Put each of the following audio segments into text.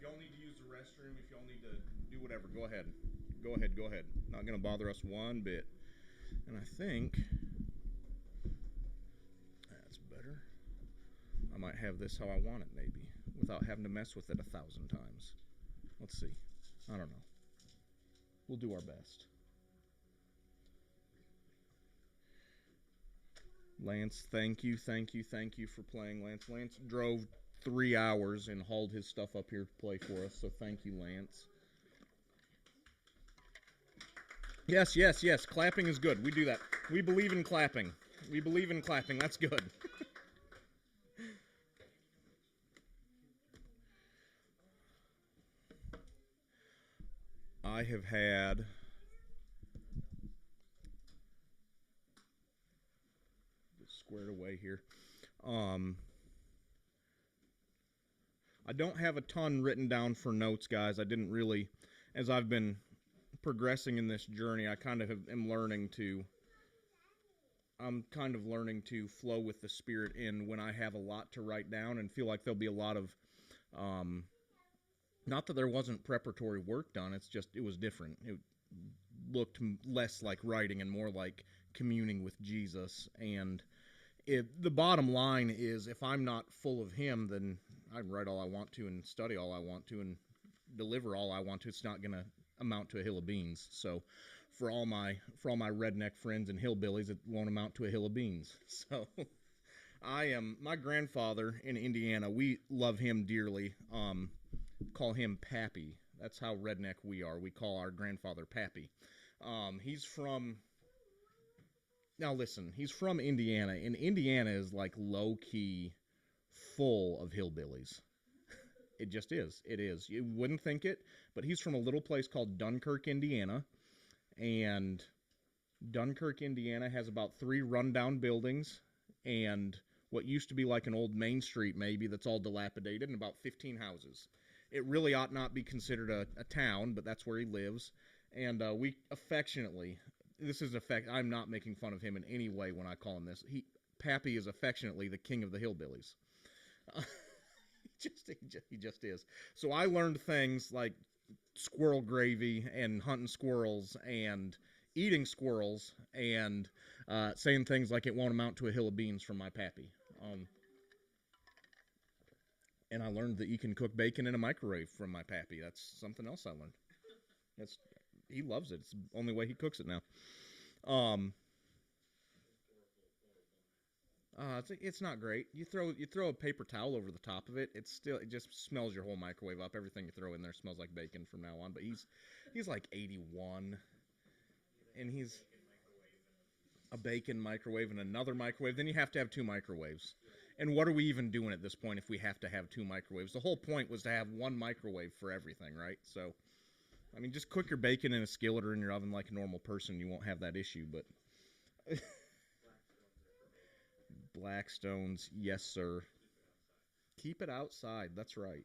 y'all need to use the restroom, if y'all need to do whatever, go ahead. Go ahead, go ahead. Not going to bother us one bit. And I think that's better. I might have this how I want it, maybe, without having to mess with it 1,000 times. Let's see. I don't know. We'll do our best. Lance, thank you for playing, Lance. Lance drove 3 hours and hauled his stuff up here to play for us, so thank you, Lance. Yes. Clapping is good. We do that. We believe in clapping. That's good. I have had squared away here. I don't have a ton written down for notes, guys. I didn't really, as I've been progressing in this journey, I kind of am learning to. I'm kind of learning to flow with the Spirit in when I have a lot to write down and feel like there'll be a lot of, not that there wasn't preparatory work done. It's just it was different. It looked less like writing and more like communing with Jesus. And the bottom line is, if I'm not full of Him, then I can write all I want to and study all I want to and deliver all I want to. It's not going to amount to a hill of beans. So for all my redneck friends and hillbillies, it won't amount to a hill of beans. So my grandfather in Indiana. We love him dearly. Call him Pappy. That's how redneck we are. We call our grandfather Pappy. He's from. Now listen, he's from Indiana, and Indiana is like low key full of hillbillies. It just is. It is. You wouldn't think it, but he's from a little place called Dunkirk, Indiana, and Dunkirk, Indiana has about 3 rundown buildings and what used to be like an old Main Street maybe that's all dilapidated, and about 15 houses. It really ought not be considered a town, but that's where he lives. And we affectionately, this is I'm not making fun of him in any way when I call him this. Pappy is affectionately the king of the hillbillies. He just is. So I learned things like squirrel gravy and hunting squirrels and eating squirrels and saying things like it won't amount to a hill of beans from my pappy. And I learned that you can cook bacon in a microwave from my pappy. That's something else I learned. He loves it. It's the only way he cooks it now. It's not great. You throw a paper towel over the top of it. It just smells your whole microwave up. Everything you throw in there smells like bacon from now on. But he's like 81, and he's a bacon microwave and another microwave. Then you have to have 2 microwaves. And what are we even doing at this point if we have to have 2 microwaves? The whole point was to have 1 microwave for everything, right? So, I mean, just cook your bacon in a skillet or in your oven like a normal person. You won't have that issue. But Blackstones, yes, sir. Keep it outside. That's right.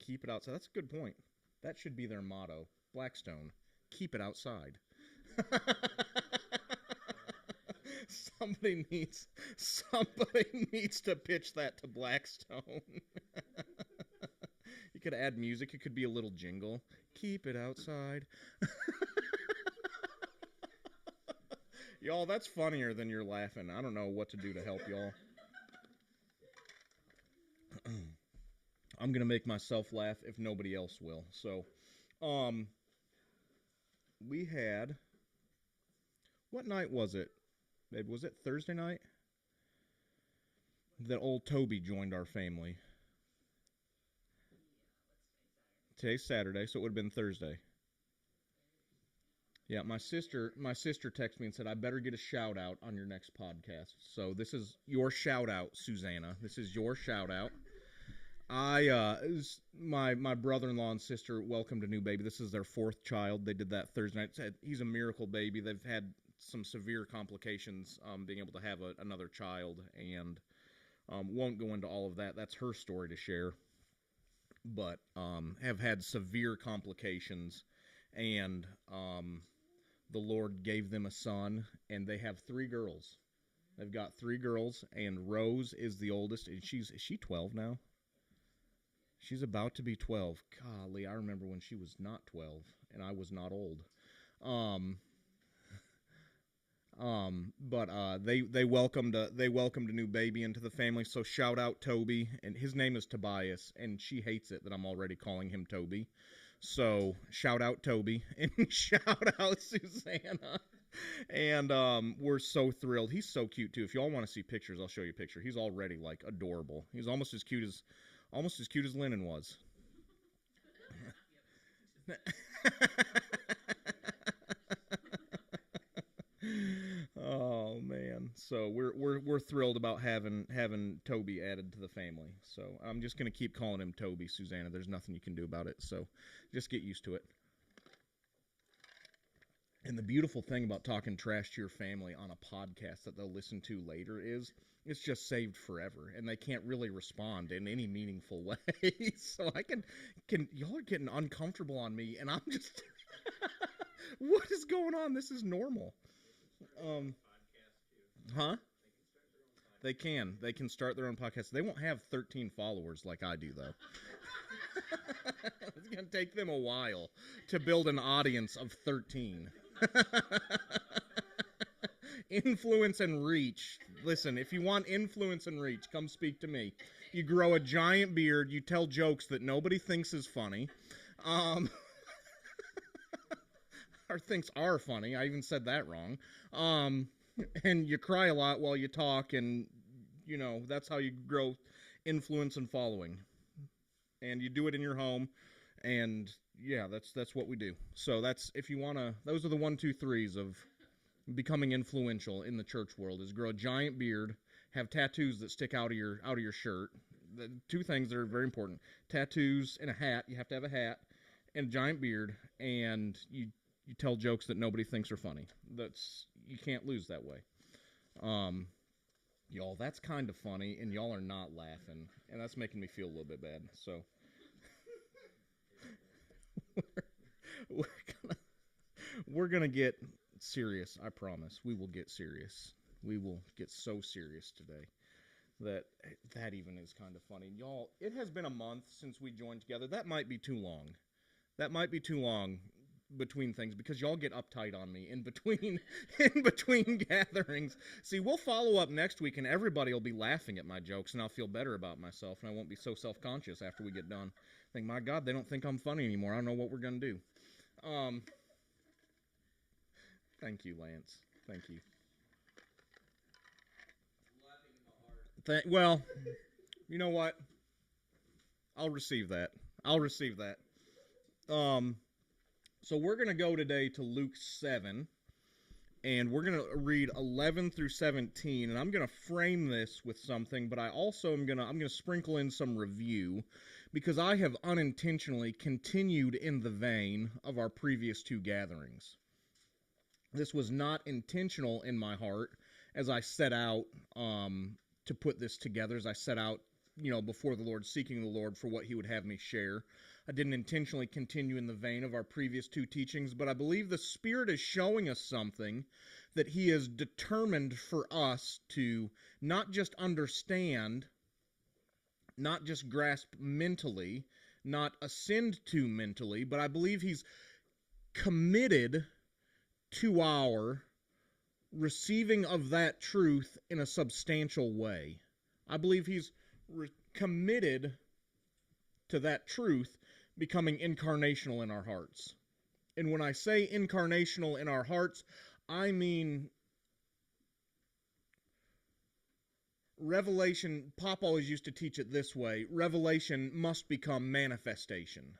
Keep it outside. That's a good point. That should be their motto. Blackstone, keep it outside. Somebody needs to pitch that to Blackstone. You could add music. It could be a little jingle. Keep it outside. Y'all, that's funnier than you're laughing. I don't know what to do to help y'all. I'm gonna make myself laugh if nobody else will. So, we had, what night was it? Babe, was it Thursday night that old Toby joined our family? Today's Saturday, so it would have been Thursday. Yeah, my sister texted me and said I better get a shout out on your next podcast. So this is your shout out, Susanna. This is your shout out. My brother-in-law and sister welcomed a new baby. This is their 4th child. They did that Thursday night. He's a miracle baby. They've had some severe complications being able to have another child, and won't go into all of that. That's her story to share. But have had severe complications, and the Lord gave them a son, and they have 3 girls. They've got 3 girls, and Rose is the oldest, and is she 12 now? She's about to be 12. Golly, I remember when she was not 12 and I was not old. Um, but they welcomed a new baby into the family. So shout out Toby, and his name is Tobias, and she hates it that I'm already calling him Toby. So shout out Toby and shout out Susanna. And we're so thrilled. He's so cute too. If y'all want to see pictures, I'll show you a picture. He's already like adorable. He's almost as cute as Lennon was. Oh man, so we're thrilled about having Toby added to the family. So I'm just gonna keep calling him Toby, Susanna. There's nothing you can do about it. So just get used to it. And the beautiful thing about talking trash to your family on a podcast that they'll listen to later is it's just saved forever, and they can't really respond in any meaningful way. So I can y'all are getting uncomfortable on me, and I'm just what is going on? This is normal. Um, huh? They can start their own podcast. They won't have 13 followers like I do, though. It's gonna take them a while to build an audience of 13. Influence and reach. Listen, if you want influence and reach, come speak to me. You grow a giant beard. You tell jokes that nobody thinks is funny. Um, or thinks are funny. I even said that wrong. Um, and you cry a lot while you talk, and that's how you grow influence and following. And you do it in your home, and yeah, that's what we do. So that's if you wanna. Those are the 1, 2, 3s of becoming influential in the church world: is grow a giant beard, have tattoos that stick out of your shirt. The two things that are very important: tattoos and a hat. You have to have a hat and a giant beard, and you tell jokes that nobody thinks are funny. You can't lose that way. Um, y'all, that's kind of funny, and y'all are not laughing, and that's making me feel a little bit bad. So we're gonna we're gonna get serious. I promise. We will get serious. We will get so serious today that even is kind of funny. Y'all, it has been a month since we joined together. That might be too long. That might be too long between things because y'all get uptight on me in between in between gatherings. See, we'll follow up next week and everybody will be laughing at my jokes and I'll feel better about myself and I won't be so self-conscious after we get done. Think, my God, they don't think I'm funny anymore. I don't know what we're gonna do. Thank you, Lance. Thank you. Well, you know what? I'll receive that. I'll receive that. So we're going to go today to Luke 7, and we're going to read 11 through 17, and I'm going to frame this with something, but I also I'm going to sprinkle in some review because I have unintentionally continued in the vein of our previous two gatherings. This was not intentional in my heart as I set out to put this together, as I set out, before the Lord, seeking the Lord for what he would have me share. I didn't intentionally continue in the vein of our previous two teachings, but I believe the Spirit is showing us something that he is determined for us to not just understand, not just grasp mentally, not ascend to mentally, but I believe he's committed to our receiving of that truth in a substantial way. I believe he's committed to that truth becoming incarnational in our hearts. And when I say incarnational in our hearts, I mean revelation. Pop always used to teach it this way: revelation must become manifestation.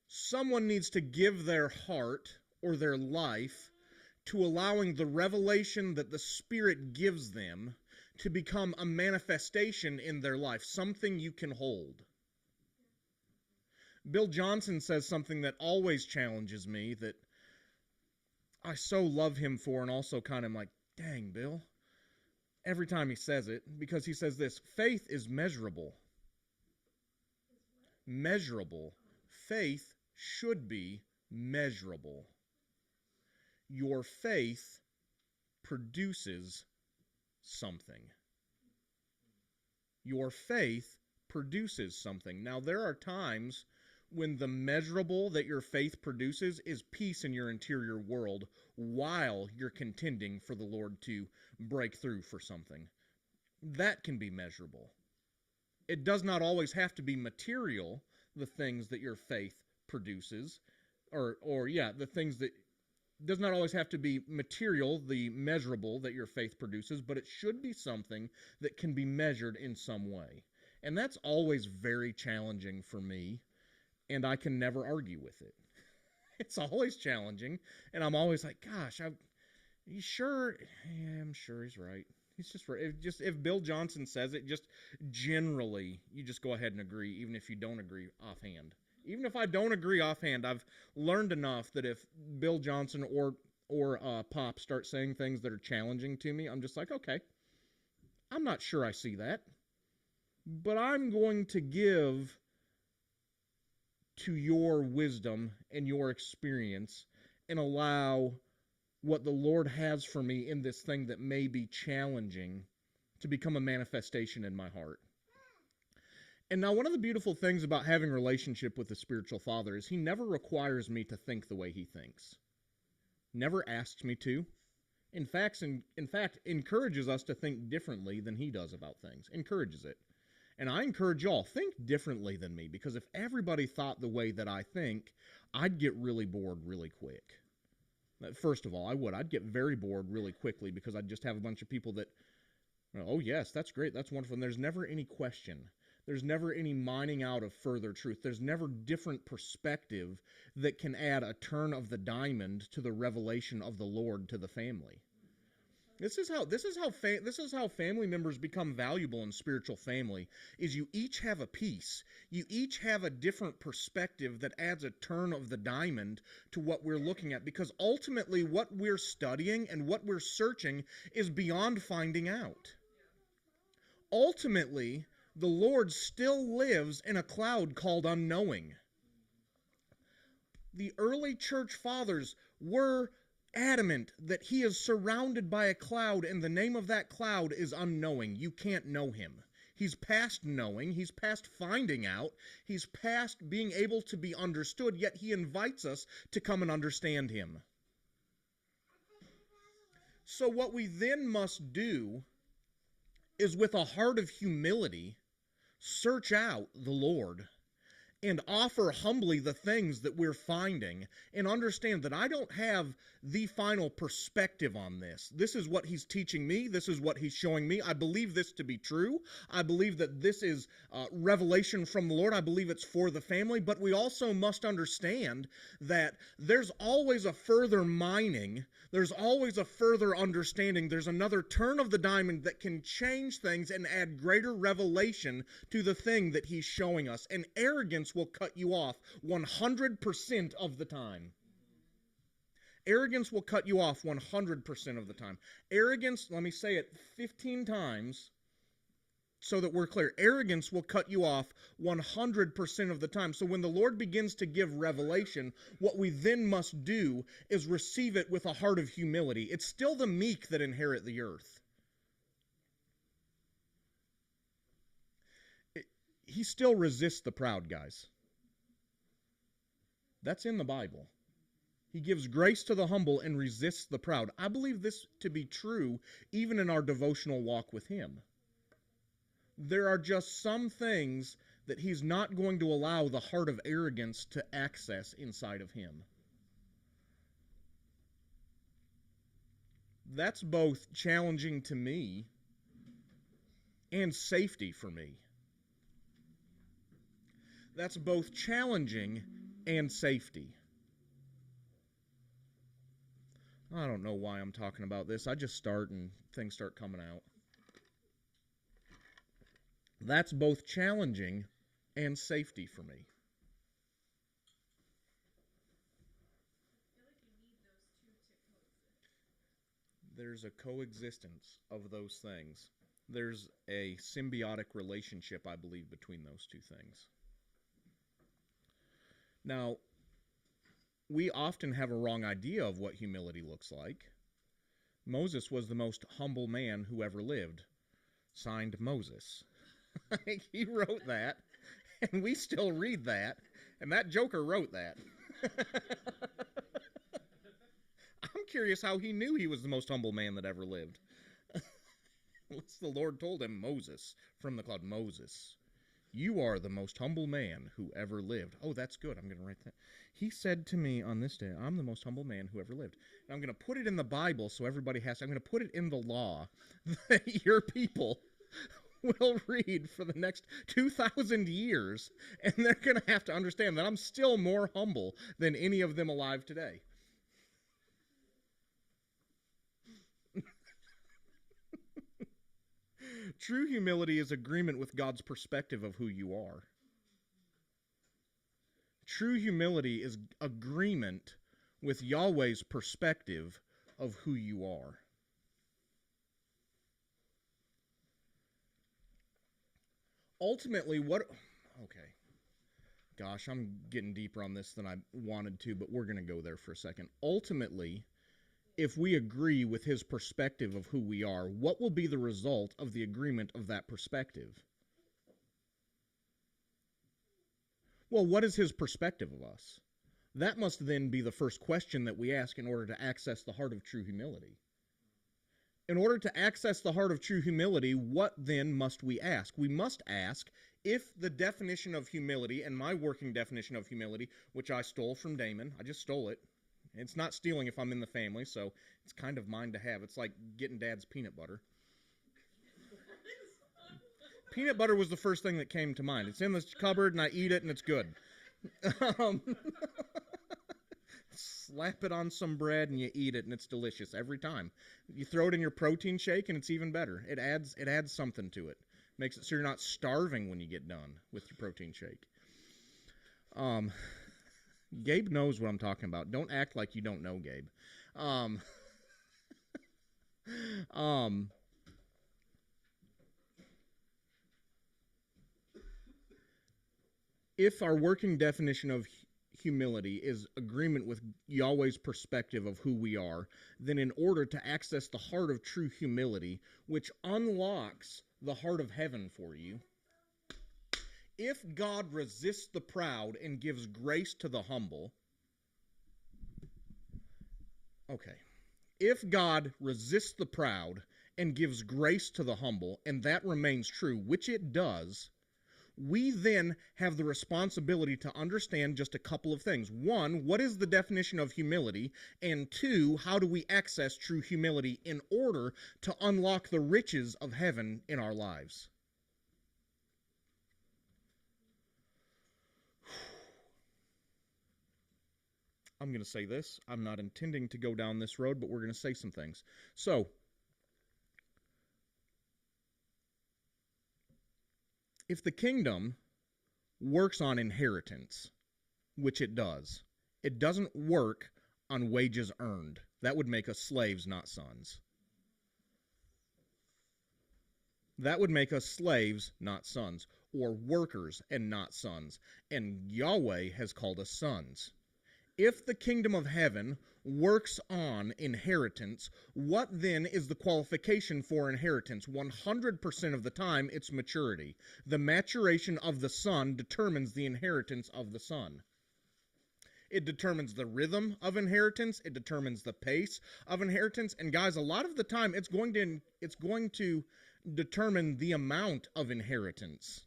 Someone needs to give their heart or their life to allowing the revelation that the Spirit gives them to become a manifestation in their life, something you can hold. Bill Johnson says something that always challenges me, that I so love him for, and also kind of like, dang, Bill, every time he says it, because he says this: faith is measurable. Measurable. Faith should be measurable. Your faith produces something. Your faith produces something. Now, there are times when the measurable that your faith produces is peace in your interior world while you're contending for the Lord to break through for something. That can be measurable. It does not always have to be material, the things that your faith produces, the things that does not always have to be material, the measurable that your faith produces, but it should be something that can be measured in some way. And that's always very challenging for me, and I can never argue with it. It's always challenging, and I'm always like, gosh, are you sure? Yeah, I'm sure he's right. He's just right. If Bill Johnson says it, just generally, you just go ahead and agree, even if you don't agree offhand. Even if I don't agree offhand, I've learned enough that if Bill Johnson or Pop start saying things that are challenging to me, I'm just like, okay, I'm not sure I see that, but I'm going to give to your wisdom and your experience and allow what the Lord has for me in this thing that may be challenging to become a manifestation in my heart. And now one of the beautiful things about having a relationship with the spiritual father is he never requires me to think the way he thinks. Never asks me to. In fact, encourages us to think differently than he does about things. Encourages it. And I encourage y'all, think differently than me, because if everybody thought the way that I think, I'd get really bored really quick. First of all, I would. I'd get very bored really quickly because I'd just have a bunch of people that, oh yes, that's great, that's wonderful. And there's never any question. There's never any mining out of further truth. There's never different perspective that can add a turn of the diamond to the revelation of the Lord to the family. This is how family members become valuable in spiritual family, is you each have a piece. You each have a different perspective that adds a turn of the diamond to what we're looking at, because ultimately what we're studying and what we're searching is beyond finding out. Ultimately, the Lord still lives in a cloud called unknowing. The early church fathers were adamant that he is surrounded by a cloud, and the name of that cloud is unknowing. You can't know him. He's past knowing. He's past finding out. He's past being able to be understood, yet he invites us to come and understand him. So what we then must do is, with a heart of humility, search out the Lord and offer humbly the things that we're finding, and understand that I don't have the final perspective on this. This is what he's teaching me. This is what he's showing me. I believe this to be true. I believe that this is revelation from the Lord. I believe it's for the family, but we also must understand that there's always a further mining. There's always a further understanding. There's another turn of the diamond that can change things and add greater revelation to the thing that he's showing us. And arrogance will cut you off 100% of the time. Arrogance will cut you off 100% of the time. Arrogance, let me say it 15 times so that we're clear. Arrogance will cut you off 100% of the time. So when the Lord begins to give revelation, what we then must do is receive it with a heart of humility. It's still the meek that inherit the earth. He still resists the proud, guys. That's in the Bible. He gives grace to the humble and resists the proud. I believe this to be true even in our devotional walk with him. There are just some things that he's not going to allow the heart of arrogance to access inside of him. That's both challenging to me and safety for me. That's both challenging and safety. I don't know why I'm talking about this. I just start and things start coming out. That's both challenging and safety for me. There's a coexistence of those things. There's a symbiotic relationship, I believe, between those two things. Now, we often have a wrong idea of what humility looks like. Moses was the most humble man who ever lived. Signed, Moses. He wrote that, and we still read that, and that joker wrote that. I'm curious how he knew he was the most humble man that ever lived. Unless the Lord told him, Moses, from the cloud, Moses, you are the most humble man who ever lived. Oh, that's good. I'm going to write that. He said to me on this day, I'm the most humble man who ever lived. And I'm going to put it in the Bible so everybody has to. I'm going to put it in the law that your people will read for the next 2,000 years. And they're going to have to understand that I'm still more humble than any of them alive today. True humility is agreement with God's perspective of who you are. True humility is agreement with Yahweh's perspective of who you are. Ultimately, what... Okay. Gosh, I'm getting deeper on this than I wanted to, but we're going to go there for a second. Ultimately, if we agree with his perspective of who we are, what will be the result of the agreement of that perspective? Well, what is his perspective of us? That must then be the first question that we ask in order to access the heart of true humility. In order to access the heart of true humility, what then must we ask? We must ask if the definition of humility, and my working definition of humility, which I stole from Damon, I just stole it. It's not stealing if I'm in the family, so it's kind of mine to have. It's like getting Dad's peanut butter. Peanut butter was the first thing that came to mind. It's in this cupboard, and I eat it, and it's good. Slap it on some bread, and you eat it, and it's delicious every time. You throw it in your protein shake, and it's even better. It adds something to it. Makes it so you're not starving when you get done with your protein shake. Gabe knows what I'm talking about. Don't act like you don't know, Gabe. If our working definition of humility is agreement with Yahweh's perspective of who we are, then in order to access the heart of true humility, which unlocks the heart of heaven for you, if God resists the proud and gives grace to the humble, okay, if God resists the proud and gives grace to the humble, and that remains true, which it does, we then have the responsibility to understand just a couple of things. One, what is the definition of humility? And two, how do we access true humility in order to unlock the riches of heaven in our lives? I'm going to say this. I'm not intending to go down this road, but we're going to say some things. So, if the kingdom works on inheritance, which it doesn't work on wages earned. That would make us slaves, not sons. That would make us slaves, not sons, or workers and not sons. And Yahweh has called us sons. If the kingdom of heaven works on inheritance, what then is the qualification for inheritance? 100% of the time, it's maturity. The maturation of the son determines the inheritance of the son. It determines the rhythm of inheritance. It determines the pace of inheritance. And guys, a lot of the time, it's going to determine the amount of inheritance.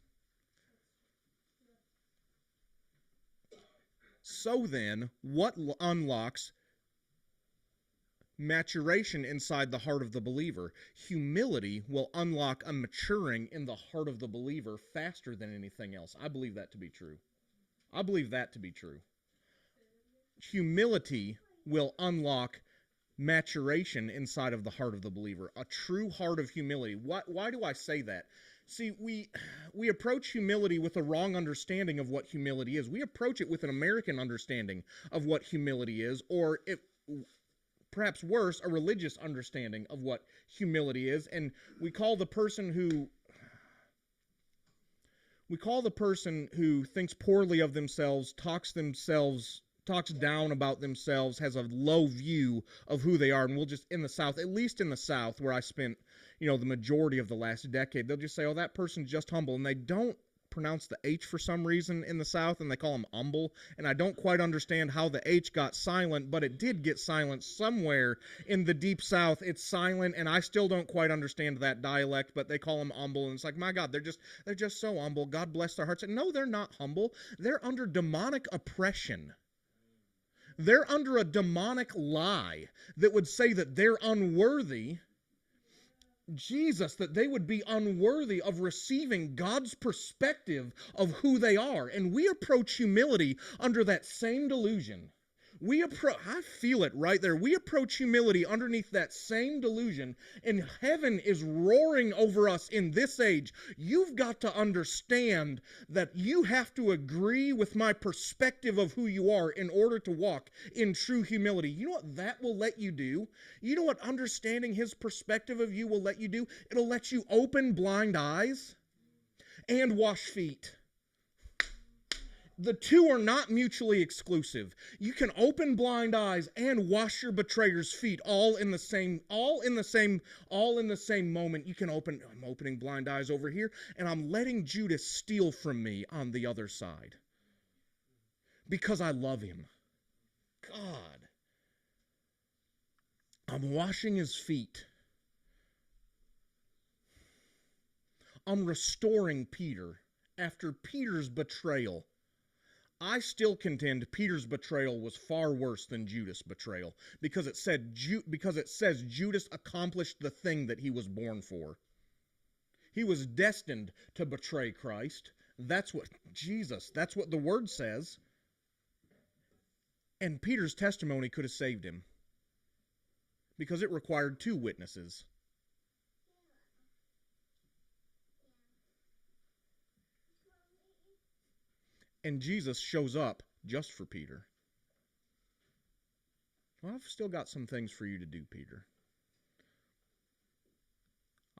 So then, what unlocks maturation inside the heart of the believer? Humility will unlock a maturing in the heart of the believer faster than anything else. I believe that to be true. I believe that to be true. Humility will unlock maturation inside of the heart of the believer. A true heart of humility. Why do I say that? See, we approach humility with a wrong understanding of what humility is. We approach it with an American understanding of what humility is, or if perhaps worse, a religious understanding of what humility is, and we call the person who thinks poorly of themselves, talks themselves talks down about themselves, has a low view of who they are. And we'll just, in the South, at least in the South, where I spent, the majority of the last decade, they'll just say, oh, that person's just humble. And they don't pronounce the H for some reason in the South, and they call them humble. And I don't quite understand how the H got silent, but it did get silent somewhere in the deep South. It's silent, and I still don't quite understand that dialect, but they call them humble. And it's like, my God, they're just so humble. God bless their hearts. And no, they're not humble. They're under demonic oppression. They're under a demonic lie that would say that they're unworthy. Jesus, that they would be unworthy of receiving God's perspective of who they are. And we approach humility under that same delusion. I feel it right there. We approach humility underneath that same delusion, and heaven is roaring over us in this age. You've got to understand that you have to agree with my perspective of who you are in order to walk in true humility. You know what that will let you do? You know what understanding his perspective of you will let you do? It'll let you open blind eyes and wash feet. The two are not mutually exclusive. You can open blind eyes and wash your betrayer's feet all in the same moment. You can I'm opening blind eyes over here, and I'm letting Judas steal from me on the other side. Because I love him. God. I'm washing his feet. I'm restoring Peter after Peter's betrayal. I still contend Peter's betrayal was far worse than Judas' betrayal because it says Judas accomplished the thing that he was born for. He was destined to betray Christ. That's what the word says. And Peter's testimony could have saved him because it required 2 witnesses. And Jesus shows up just for Peter. Well, I've still got some things for you to do, Peter.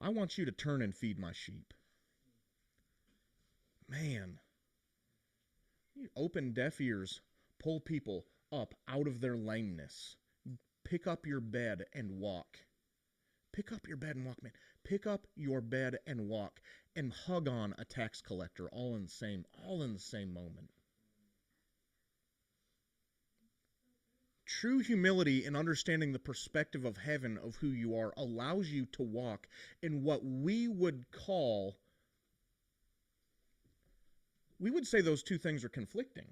I want you to turn and feed my sheep. Man, you open deaf ears, pull people up out of their lameness. Pick up your bed and walk. Pick up your bed and walk, man. Pick up your bed and walk. And hug on a tax collector all in the same moment. True humility in understanding the perspective of heaven of who you are allows you to walk in what we would say those 2 things are conflicting.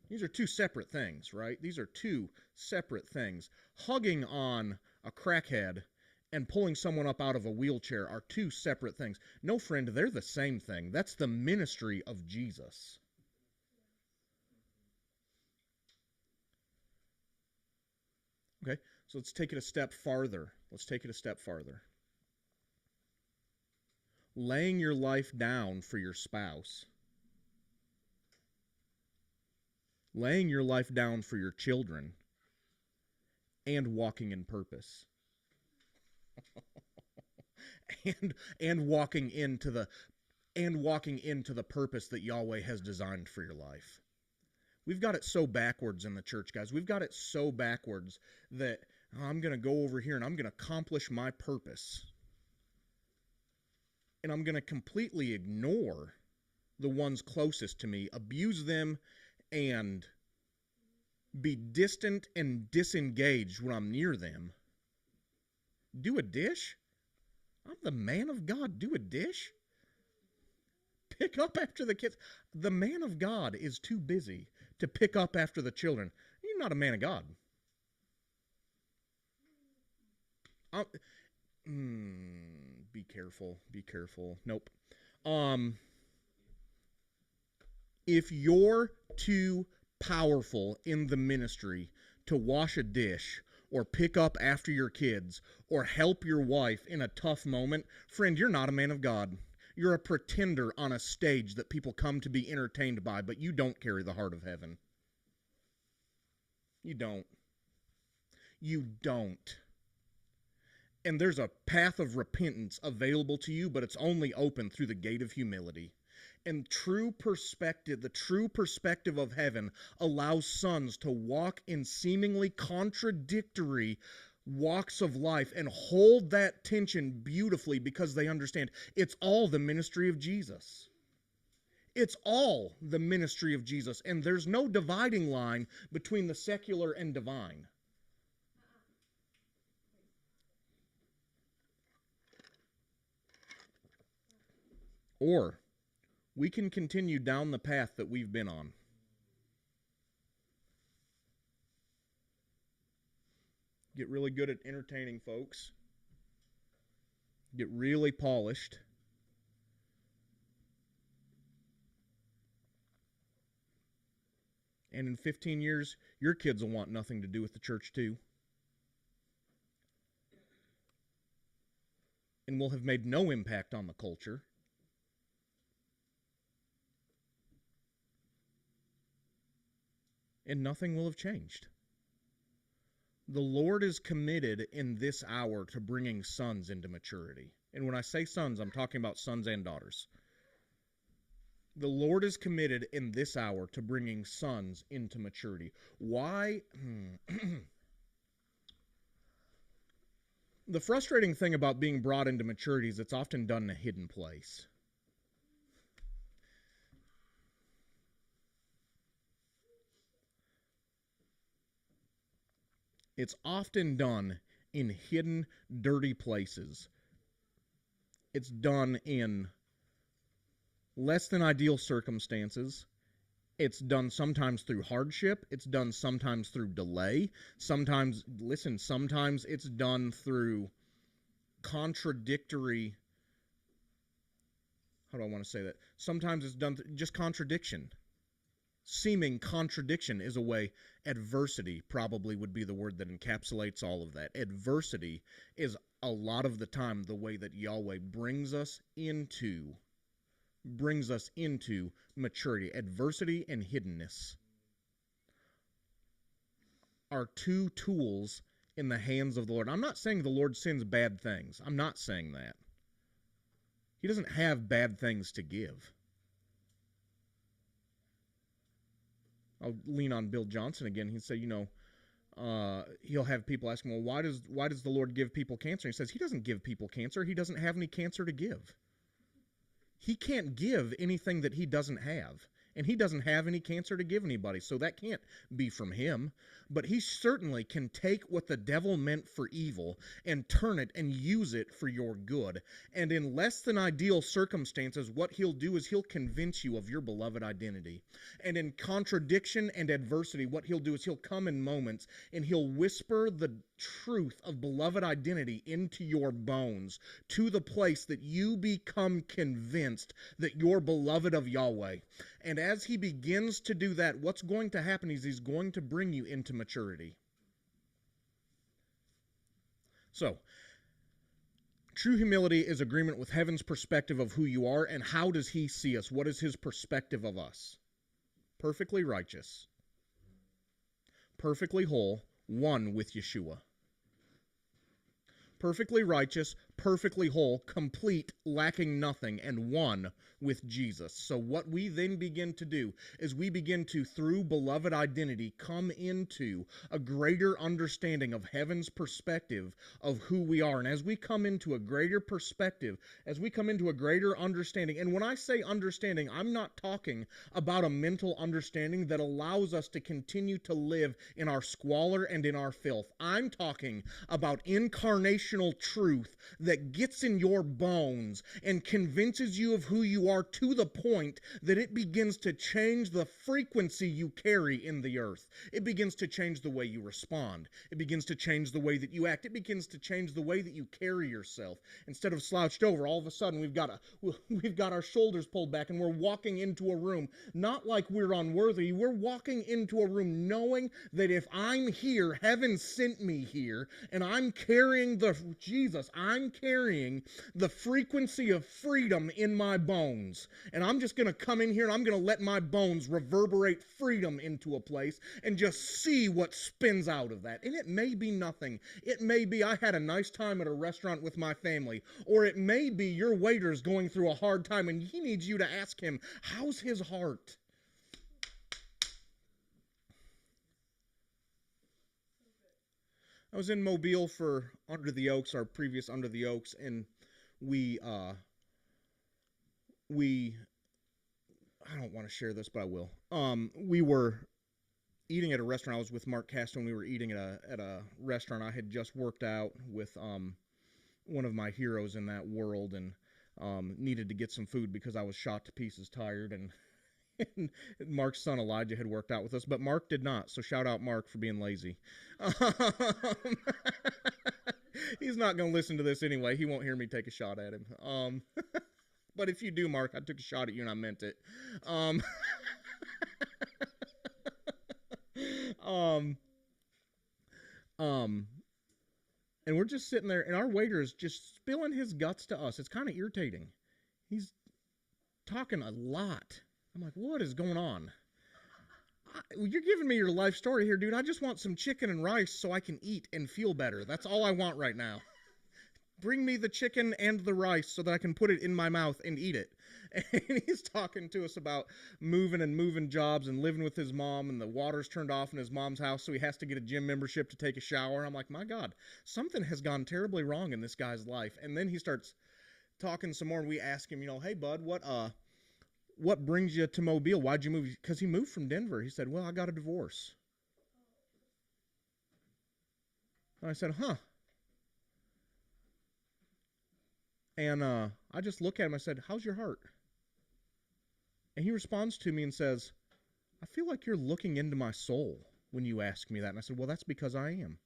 These are 2 separate things, right? These are 2 separate things. Hugging on a crackhead and pulling someone up out of a wheelchair are 2 separate things. No, friend, they're the same thing. That's the ministry of Jesus. Okay, so let's take it a step farther. Laying your life down for your spouse. Laying your life down for your children. And walking in purpose. and walking into the purpose that Yahweh has designed for your life. We've got it so backwards in the church, guys. We've got it so backwards that I'm going to go over here and I'm going to accomplish my purpose. And I'm going to completely ignore the ones closest to me, abuse them, and be distant and disengaged when I'm near them. Do a dish? I'm the man of God. Do a dish? Pick up after the kids. The man of God is too busy to pick up after the children. You're not a man of God. Be careful. Be careful. Nope. If you're too powerful in the ministry to wash a dish or pick up after your kids or help your wife in a tough moment, friend, you're not a man of God. You're a pretender on a stage that people come to be entertained by, but you don't carry the heart of heaven. You don't. You don't. And there's a path of repentance available to you, but it's only open through the gate of humility. And the true perspective of heaven allows sons to walk in seemingly contradictory walks of life and hold that tension beautifully because they understand it's all the ministry of Jesus. It's all the ministry of Jesus, and there's no dividing line between the secular and divine. Or we can continue down the path that we've been on. Get really good at entertaining folks. Get really polished. And in 15 years, your kids will want nothing to do with the church too. And will have made no impact on the culture. And nothing will have changed. The Lord is committed in this hour to bringing sons into maturity. And when I say sons, I'm talking about sons and daughters. The Lord is committed in this hour to bringing sons into maturity. Why? The frustrating thing about being brought into maturity is it's often done in a hidden place. It's often done in hidden, dirty places. It's done in less than ideal circumstances. It's done sometimes through hardship. It's done sometimes through delay. Sometimes it's done through contradictory. How do I want to say that? Sometimes it's done just contradiction. Seeming contradiction is a way. Adversity probably would be the word that encapsulates all of that. Adversity is a lot of the time the way that Yahweh brings us into maturity. Adversity and hiddenness are two tools in the hands of the Lord. I'm not saying the Lord sends bad things. I'm not saying that. He doesn't have bad things to give. I'll lean on Bill Johnson again. He'd say, he'll have people ask him, well, why does the Lord give people cancer? He says, he doesn't give people cancer. He doesn't have any cancer to give. He can't give anything that he doesn't have. And he doesn't have any cancer to give anybody, so that can't be from him. But he certainly can take what the devil meant for evil and turn it and use it for your good. And in less than ideal circumstances, what he'll do is he'll convince you of your beloved identity. And in contradiction and adversity, what he'll do is he'll come in moments and he'll whisper the truth of beloved identity into your bones to the place that you become convinced that you're beloved of Yahweh. And as he begins to do that, what's going to happen is he's going to bring you into maturity. So, true humility is agreement with heaven's perspective of who you are, and how does he see us? What is his perspective of us? Perfectly righteous, perfectly whole, one with Yeshua. Perfectly righteous, perfectly whole, complete, lacking nothing, and one with Jesus. So what we then begin to do is we begin to, through beloved identity, come into a greater understanding of heaven's perspective of who we are. And as we come into a greater perspective, as we come into a greater understanding, and when I say understanding, I'm not talking about a mental understanding that allows us to continue to live in our squalor and in our filth. I'm talking about incarnational truth that gets in your bones and convinces you of who you are to the point that it begins to change the frequency you carry in the earth. It begins to change the way you respond. It begins to change the way that you act. It begins to change the way that you carry yourself. Instead of slouched over, all of a sudden we've got our shoulders pulled back and we're walking into a room not like we're unworthy. We're walking into a room knowing that if I'm here, heaven sent me here, and I'm carrying I'm carrying the frequency of freedom in my bones. And I'm just going to come in here and I'm going to let my bones reverberate freedom into a place and just see what spins out of that. And it may be nothing. It may be I had a nice time at a restaurant with my family. Or it may be your waiter's going through a hard time and he needs you to ask him, how's his heart? I was in Mobile for Under the Oaks, our previous Under the Oaks, and we we I don't want to share this, but I will. We were eating at a restaurant. I was with Mark Castro, and we were eating at a restaurant. I had just worked out with one of my heroes in that world, and needed to get some food because I was shot to pieces, tired, and and Mark's son Elijah had worked out with us, but Mark did not. So shout out Mark for being lazy. He's not going to listen to this anyway. He won't hear me take a shot at him. But if you do, Mark, I took a shot at you and I meant it. Um, um, and we're just sitting there, and our waiter is just spilling his guts to us. It's kind of irritating. He's talking a lot. I'm like, what is going on? You're giving me your life story here, dude. I just want some chicken and rice so I can eat and feel better. That's all I want right now. Bring me the chicken and the rice so that I can put it in my mouth and eat it. And he's talking to us about moving jobs and living with his mom, and the water's turned off in his mom's house, so he has to get a gym membership to take a shower. I'm like, my God, something has gone terribly wrong in this guy's life. And then he starts talking some more, and we ask him, hey, bud, what brings you to Mobile? Why'd you move? Because he moved from Denver. He said, well, I got a divorce. And I said, huh. And I just look at him. I said, how's your heart? And he responds to me and says, I feel like you're looking into my soul when you ask me that. And I said, well, that's because I am.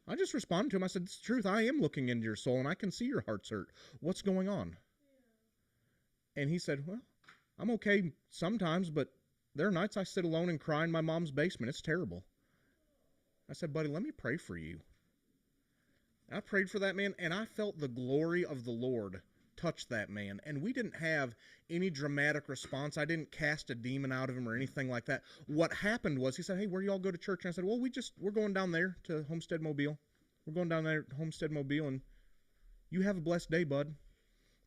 I just responded to him. I said, it's the truth. I am looking into your soul, and I can see your heart's hurt. What's going on? And he said, well, I'm okay sometimes, but there are nights I sit alone and cry in my mom's basement. It's terrible. I said, buddy, let me pray for you. I prayed for that man, and I felt the glory of the Lord touch that man. And we didn't have any dramatic response. I didn't cast a demon out of him or anything like that. What happened was he said, hey, where do y'all go to church? And I said, well, we're going down there to Homestead Mobile. We're going down there to Homestead Mobile, and you have a blessed day, bud.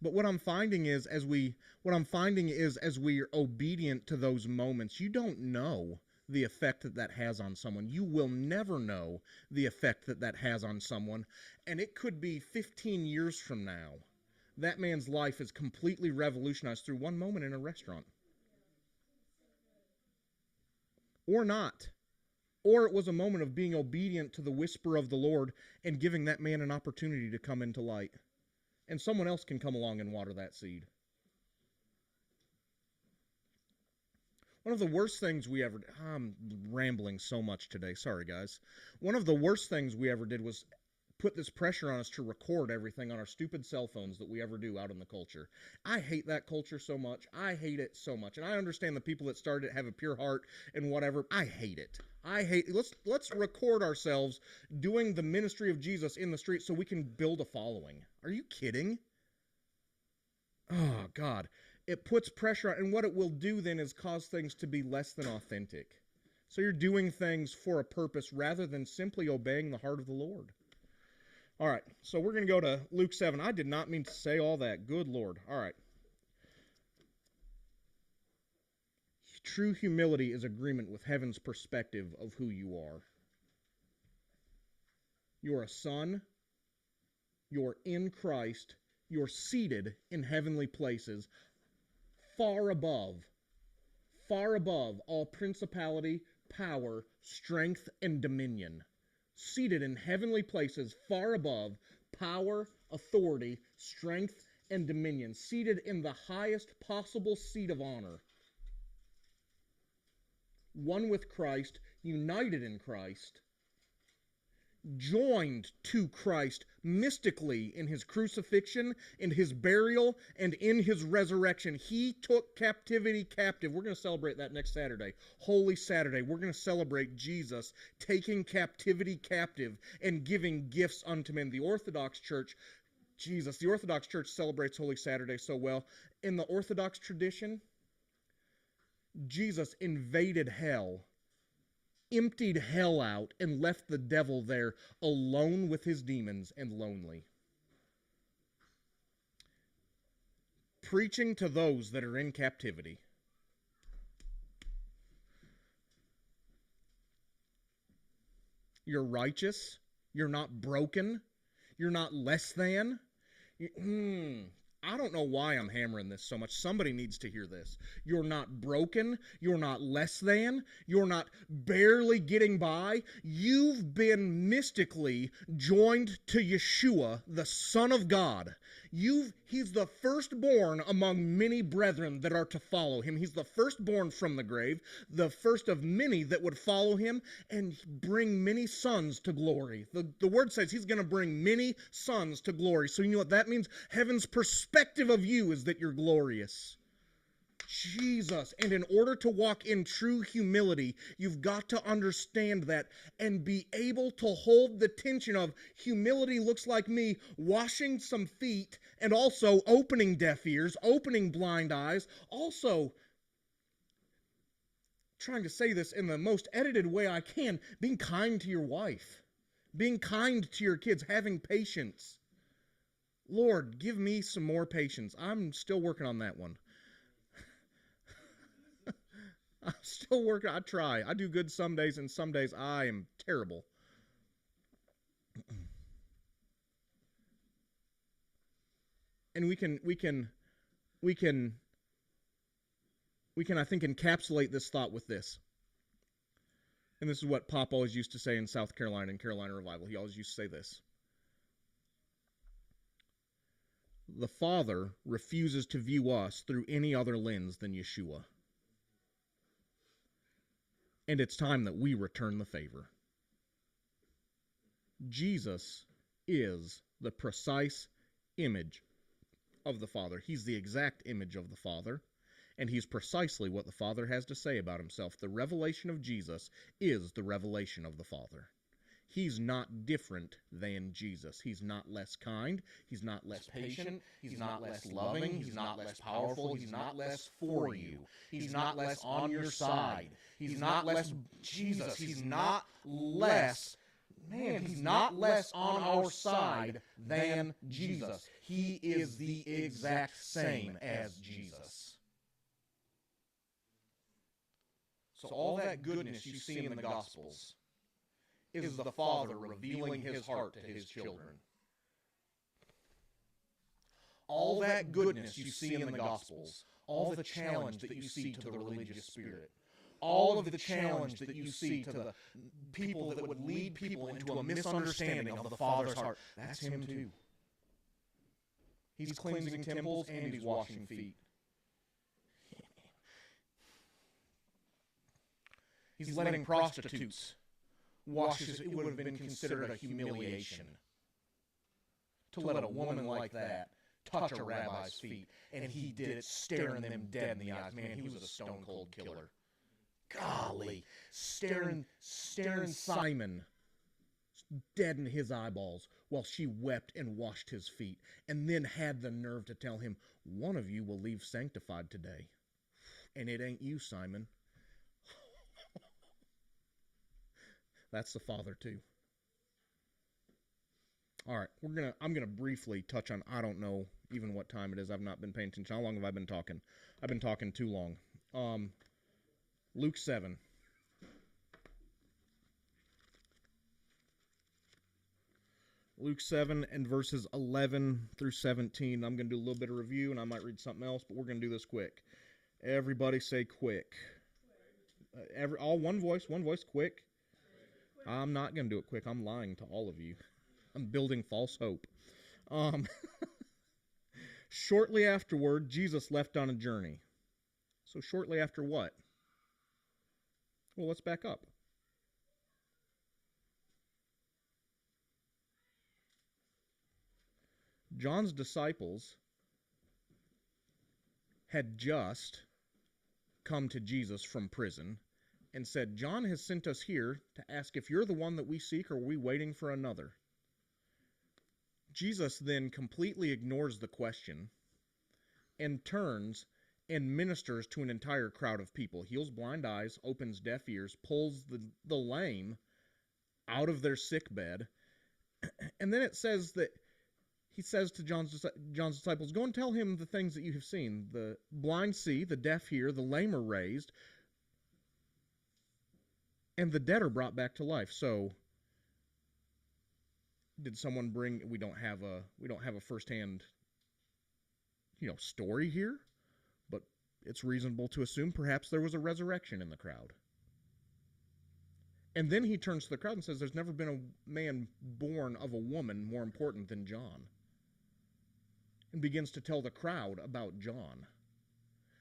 But what I'm finding is as we are obedient to those moments, you don't know the effect that has on someone. You will never know the effect that has on someone. And it could be 15 years from now. That man's life is completely revolutionized through one moment in a restaurant. Or not. Or it was a moment of being obedient to the whisper of the Lord and giving that man an opportunity to come into light. And someone else can come along and water that seed. One of the worst things we ever... I'm rambling so much today. Sorry, guys. One of the worst things we ever did was put this pressure on us to record everything on our stupid cell phones that we ever do out in the culture. I hate that culture so much. I hate it so much. And I understand the people that started it have a pure heart and whatever. I hate it. Let's record ourselves doing the ministry of Jesus in the street so we can build a following. Are you kidding? Oh, God. It puts pressure on, and what it will do then is cause things to be less than authentic. So you're doing things for a purpose rather than simply obeying the heart of the Lord. All right, so we're going to go to Luke 7. I did not mean to say all that. Good Lord. All right. True humility is agreement with heaven's perspective of who you are. You're a son. You're in Christ. You're seated in heavenly places, far above all principality, power, strength, and dominion. Seated in heavenly places, far above power, authority, strength, and dominion. Seated in the highest possible seat of honor. One with Christ, united in Christ. joined to Christ mystically in his crucifixion, in his burial, and in his resurrection. He took captivity captive. We're going to celebrate that next Saturday, Holy Saturday. We're going to celebrate Jesus taking captivity captive and giving gifts unto men. The Orthodox Church celebrates Holy Saturday so well. In the Orthodox tradition, Jesus invaded hell, emptied hell out, and left the devil there alone with his demons and lonely, preaching to those that are in captivity. You're righteous. You're not broken. You're not less than. I don't know why I'm hammering this so much. Somebody needs to hear this. You're not broken. You're not less than. You're not barely getting by. You've been mystically joined to Yeshua, the Son of God. He's the firstborn among many brethren that are to follow him. He's the firstborn from the grave, the first of many that would follow him and bring many sons to glory. The word says he's going to bring many sons to glory. So you know what that means? Heaven's perspective of you is that you're glorious. Jesus. And in order to walk in true humility, you've got to understand that and be able to hold the tension of humility looks like me washing some feet and also opening deaf ears, opening blind eyes, also trying to say this in the most edited way I can, being kind to your wife, being kind to your kids, having patience. Lord, give me some more patience. I'm still working on that one. I'm still working. I try. I do good some days, and some days I am terrible. And we can I think encapsulate this thought with this. And this is what Pop always used to say in South Carolina, in Carolina Revival. He always used to say this. The Father refuses to view us through any other lens than Yeshua. And it's time that we return the favor. Jesus is the precise image of the Father. He's the exact image of the Father, and he's precisely what the Father has to say about himself. The revelation of Jesus is the revelation of the Father. He's not different than Jesus. He's not less kind. He's not less patient. He's not less loving. He's not less powerful. He's not less for you. He's not less on your side. He's not less Jesus. He's not less. Man, he's not less on our side than Jesus. He is the exact same as Jesus. So all that goodness you see in the Gospels is the Father revealing his heart to his children. All that goodness you see in the Gospels, all the challenge that you see to the religious spirit, all of the challenge that you see to the people that would lead people into a misunderstanding of the Father's heart, that's him too. He's cleansing temples and he's washing feet. He's letting prostitutes washes, it would have been considered a humiliation to let a woman like that touch a rabbi's feet, and he did it staring them dead in the eyes. Man, he was a stone-cold killer. Golly, staring Simon dead in his eyeballs while she wept and washed his feet, and then had the nerve to tell him, one of you will leave sanctified today, and it ain't you, Simon. That's the Father too. All right, I'm gonna briefly touch on. I don't know even what time it is. I've not been paying attention. How long have I been talking? I've been talking too long. Luke 7. Luke 7 and verses 11 through 17. I'm gonna do a little bit of review, and I might read something else, but we're gonna do this quick. Everybody say quick. One voice, quick. I'm not going to do it quick. I'm lying to all of you. I'm building false hope. Shortly afterward, Jesus left on a journey. So shortly after what? Well, let's back up. John's disciples had just come to Jesus from prison and said, John has sent us here to ask if you're the one that we seek, or are we waiting for another? Jesus then completely ignores the question and turns and ministers to an entire crowd of people, heals blind eyes, opens deaf ears, pulls the lame out of their sick bed. And then it says that he says to John's disciples, go and tell him the things that you have seen. The blind see, the deaf hear, the lame are raised, and the dead are brought back to life. So, did someone bring? We don't have a firsthand, story here, but it's reasonable to assume perhaps there was a resurrection in the crowd. And then he turns to the crowd and says, there's never been a man born of a woman more important than John. And begins to tell the crowd about John.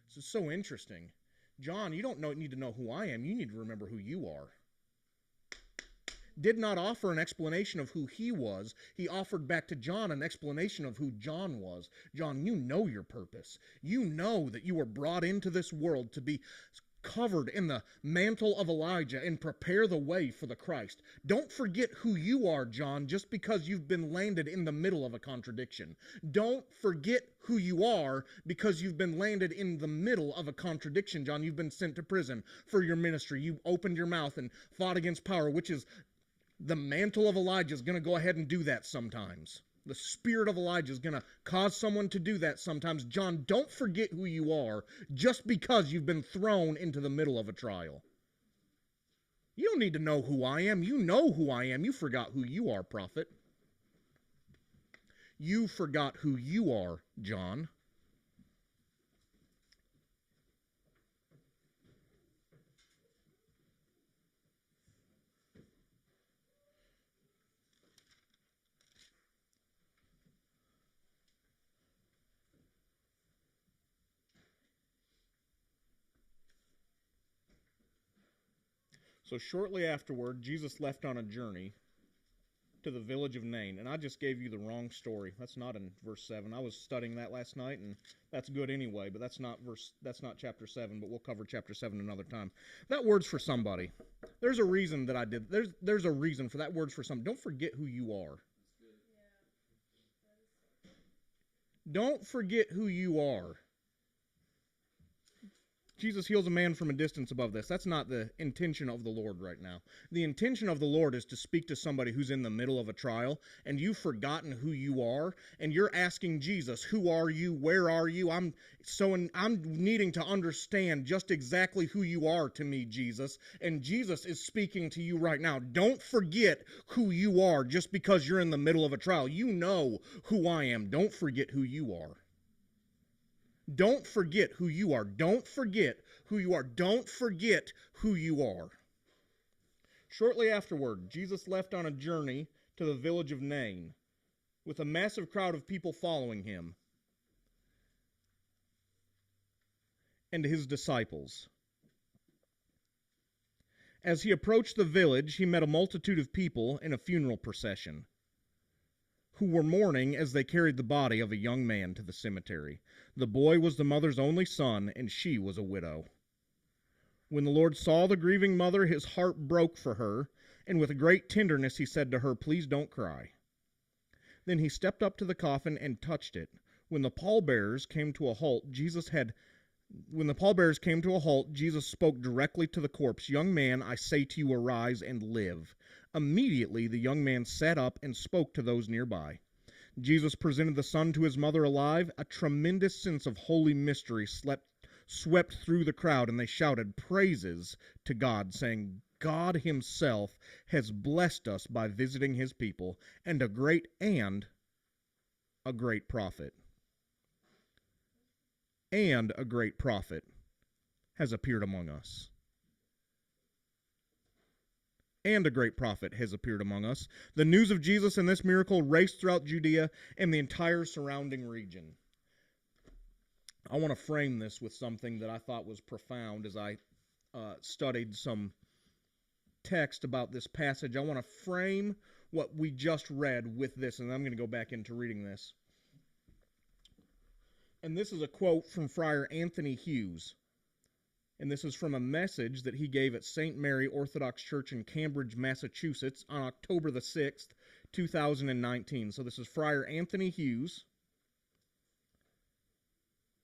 This is so interesting. John, you don't need to know who I am. You need to remember who you are. Did not offer an explanation of who he was. He offered back to John an explanation of who John was. John, you know your purpose. You know that you were brought into this world to be covered in the mantle of Elijah and prepare the way for the Christ. Don't forget who you are, John, just because you've been landed in the middle of a contradiction. Don't forget who you are because you've been landed in the middle of a contradiction, John. You've been sent to prison for your ministry. You opened your mouth and fought against power, which is the mantle of Elijah is going to go ahead and do that sometimes. The spirit of Elijah is going to cause someone to do that sometimes. John, don't forget who you are just because you've been thrown into the middle of a trial. You don't need to know who I am. You know who I am. You forgot who you are, prophet. You forgot who you are, John. So shortly afterward, Jesus left on a journey to the village of Nain. And I just gave you the wrong story. That's not in verse 7. I was studying that last night, and that's good anyway, but that's not chapter 7, but we'll cover chapter 7 another time. That word's for somebody. There's a reason that I did. There's a reason for that word's for somebody. Don't forget who you are. Don't forget who you are. Jesus heals a man from a distance above this. That's not the intention of the Lord right now. The intention of the Lord is to speak to somebody who's in the middle of a trial, and you've forgotten who you are, and you're asking Jesus, who are you? Where are you? I'm needing to understand just exactly who you are to me, Jesus. And Jesus is speaking to you right now. Don't forget who you are just because you're in the middle of a trial. You know who I am. Don't forget who you are. Don't forget who you are. Don't forget who you are. Don't forget who you are. Shortly afterward, Jesus left on a journey to the village of Nain, with a massive crowd of people following him and his disciples. As he approached the village, he met a multitude of people in a funeral procession, who were mourning as they carried the body of a young man to the cemetery. The boy was the mother's only son, and she was a widow. When the Lord saw the grieving mother, his heart broke for her, and with great tenderness he said to her, "Please don't cry." Then he stepped up to the coffin and touched it. When the pallbearers came to a halt, Jesus spoke directly to the corpse, "Young man, I say to you, arise and live." Immediately the young man sat up and spoke to those nearby. Jesus presented the son to his mother alive. A tremendous sense of holy mystery swept through the crowd, and they shouted praises to God, saying, "God himself has blessed us by visiting his people, and a great prophet. And a great prophet has appeared among us." And a great prophet has appeared among us. The news of Jesus and this miracle raced throughout Judea and the entire surrounding region. I want to frame this with something that I thought was profound as I studied some text about this passage. I want to frame what we just read with this, and I'm going to go back into reading this. And this is a quote from Friar Anthony Hughes. And this is from a message that he gave at St. Mary Orthodox Church in Cambridge, Massachusetts on October the 6th, 2019. So this is Friar Anthony Hughes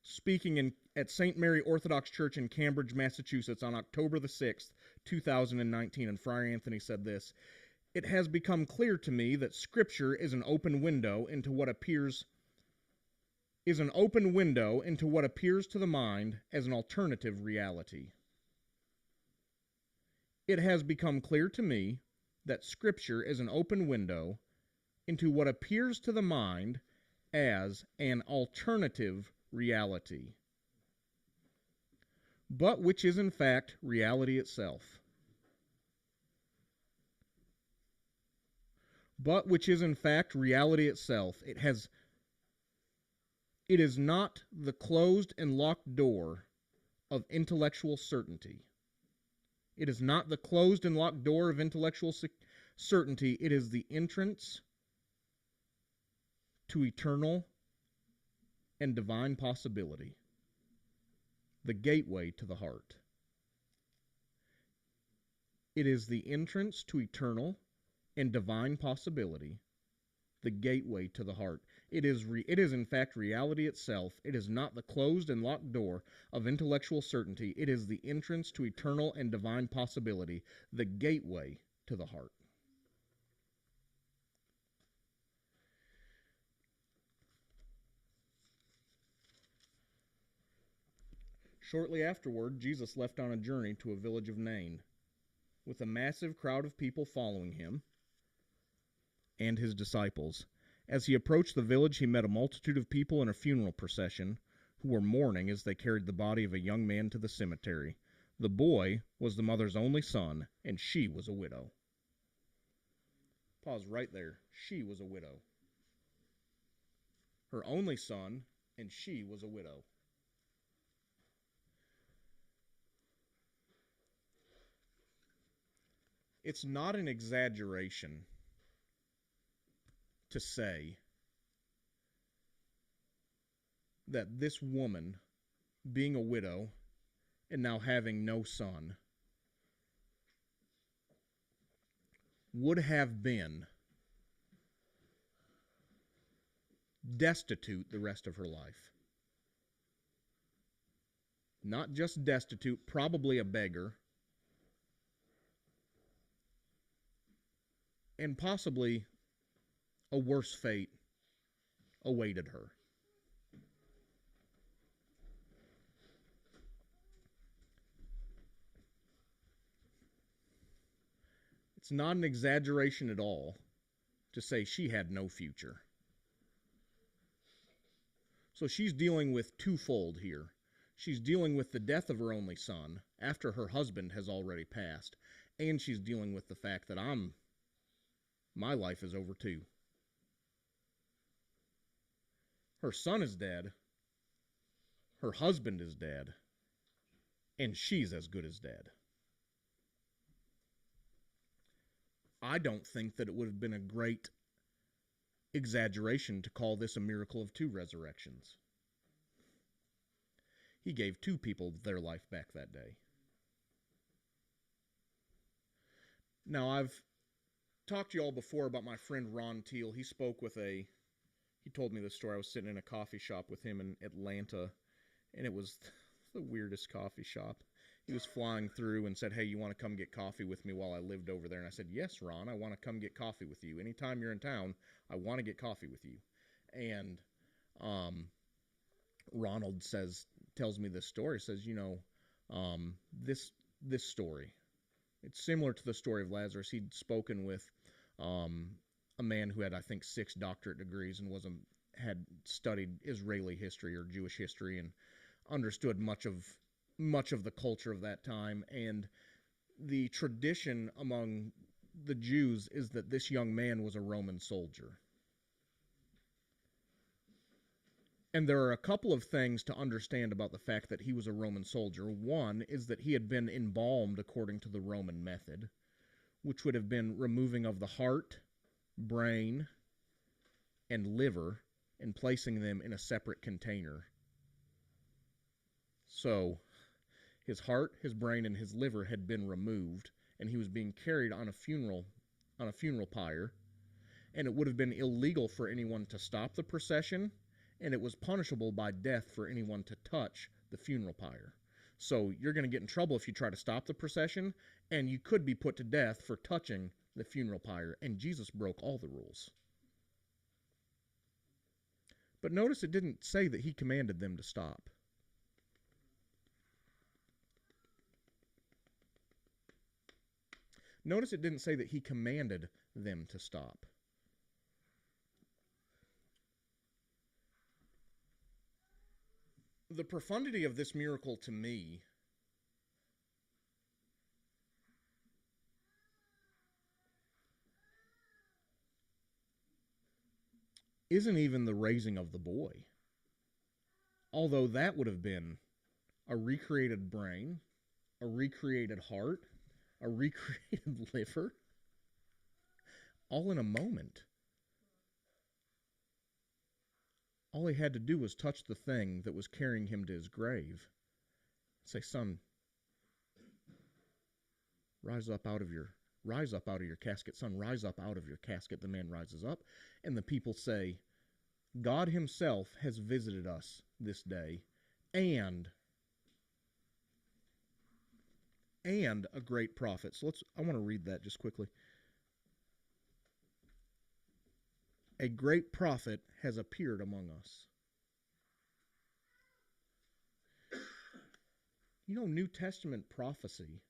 speaking at St. Mary Orthodox Church in Cambridge, Massachusetts on October the 6th, 2019. And Friar Anthony said this: "It has become clear to me that Scripture is an open window into what appears to the mind as an alternative reality. It has become clear to me that Scripture is an open window into what appears to the mind as an alternative reality, but which is in fact reality itself. But which is in fact reality itself. It is not the closed and locked door of intellectual certainty. It is not the closed and locked door of intellectual certainty. It is the entrance to eternal and divine possibility, the gateway to the heart. It is the entrance to eternal and divine possibility, the gateway to the heart. It is in fact reality itself. It is not the closed and locked door of intellectual certainty. It is the entrance to eternal and divine possibility, the gateway to the heart." Shortly afterward, Jesus left on a journey to a village of Nain, with a massive crowd of people following him and his disciples. As he approached the village, he met a multitude of people in a funeral procession who were mourning as they carried the body of a young man to the cemetery. The boy was the mother's only son, and she was a widow. Pause right there. She was a widow. Her only son, and she was a widow. It's not an exaggeration to say that this woman, being a widow and now having no son, would have been destitute the rest of her life. Not just destitute, probably a beggar, and possibly a worse fate awaited her. It's not an exaggeration at all to say she had no future. So she's dealing with twofold here. She's dealing with the death of her only son after her husband has already passed, and she's dealing with the fact that my life is over too. Her son is dead, her husband is dead, and she's as good as dead. I don't think that it would have been a great exaggeration to call this a miracle of two resurrections. He gave two people their life back that day. Now, I've talked to you all before about my friend Ron Teal. He told me this story. I was sitting in a coffee shop with him in Atlanta, and it was the weirdest coffee shop. He was flying through and said, "Hey, you want to come get coffee with me while I lived over there?" And I said, "Yes, Ron, I want to come get coffee with you. Anytime you're in town, I want to get coffee with you." And Ronald tells me this story. Says, this story, it's similar to the story of Lazarus. He'd spoken with a man who had, I think, 6 doctorate degrees and had studied Israeli history or Jewish history and understood much of the culture of that time. And the tradition among the Jews is that this young man was a Roman soldier. And there are a couple of things to understand about the fact that he was a Roman soldier. One is that he had been embalmed according to the Roman method, which would have been removing of the heart, brain, and liver and placing them in a separate container So his heart, his brain, and his liver had been removed, and he was being carried on a funeral pyre, and it would have been illegal for anyone to stop the procession, and it was punishable by death for anyone to touch the funeral pyre. So you're going to get in trouble if you try to stop the procession, and you could be put to death for touching the funeral pyre, and Jesus broke all the rules. But notice it didn't say that he commanded them to stop. Notice it didn't say that he commanded them to stop. The profundity of this miracle to me isn't even the raising of the boy. Although that would have been a recreated brain, a recreated heart, a recreated liver, all in a moment. All he had to do was touch the thing that was carrying him to his grave. Say, son, rise up out of your casket. Son, rise up out of your casket. The man rises up, and the people say, God himself has visited us this day, and a great prophet. So I want to read that just quickly. A great prophet has appeared among us. You know, New Testament prophecy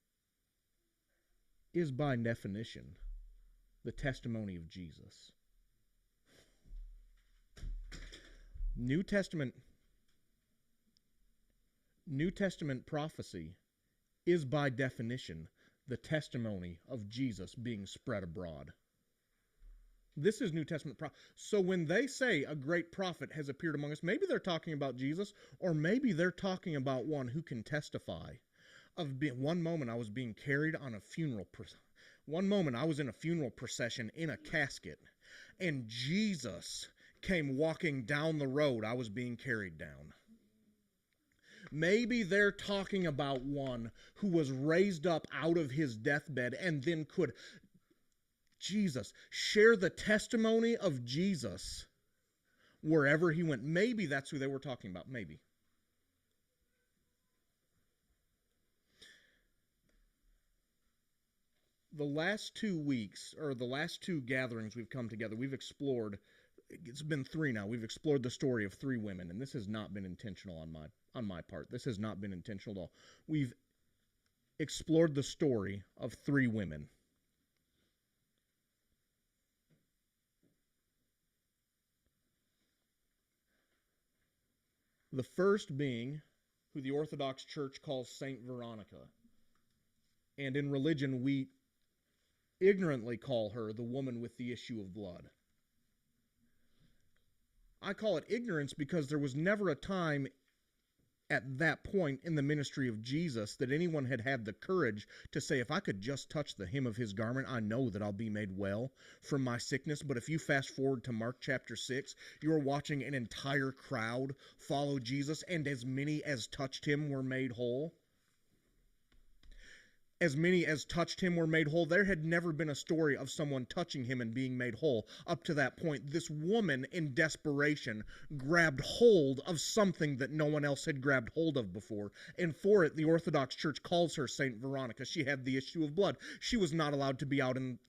is by definition the testimony of Jesus. New Testament prophecy is by definition the testimony of Jesus being spread abroad. This is New Testament prophecy. So when they say a great prophet has appeared among us, maybe they're talking about Jesus, or maybe they're talking about one who can testify of one moment I was being carried on a funeral. One moment I was in a funeral procession in a casket, and Jesus came walking down the road I was being carried down. Maybe they're talking about one who was raised up out of his deathbed and then could share the testimony of Jesus wherever he went. Maybe that's who they were talking about. Maybe. The last 2 weeks, or the last 2 gatherings we've come together, we've explored, it's been 3 now, we've explored the story of 3 women, and this has not been intentional on my part. This has not been intentional at all. We've explored the story of 3 women. The first being who the Orthodox Church calls Saint Veronica. And in religion, we ignorantly call her the woman with the issue of blood. I call it ignorance because there was never a time at that point in the ministry of Jesus that anyone had had the courage to say, if I could just touch the hem of his garment, I know that I'll be made well from my sickness. But if you fast forward to Mark chapter 6, you're watching an entire crowd follow Jesus, and as many as touched him were made whole. As many as touched him were made whole. There had never been a story of someone touching him and being made whole. Up to that point, this woman in desperation grabbed hold of something that no one else had grabbed hold of before. And for it, the Orthodox Church calls her Saint Veronica. She had the issue of blood. She was not allowed to be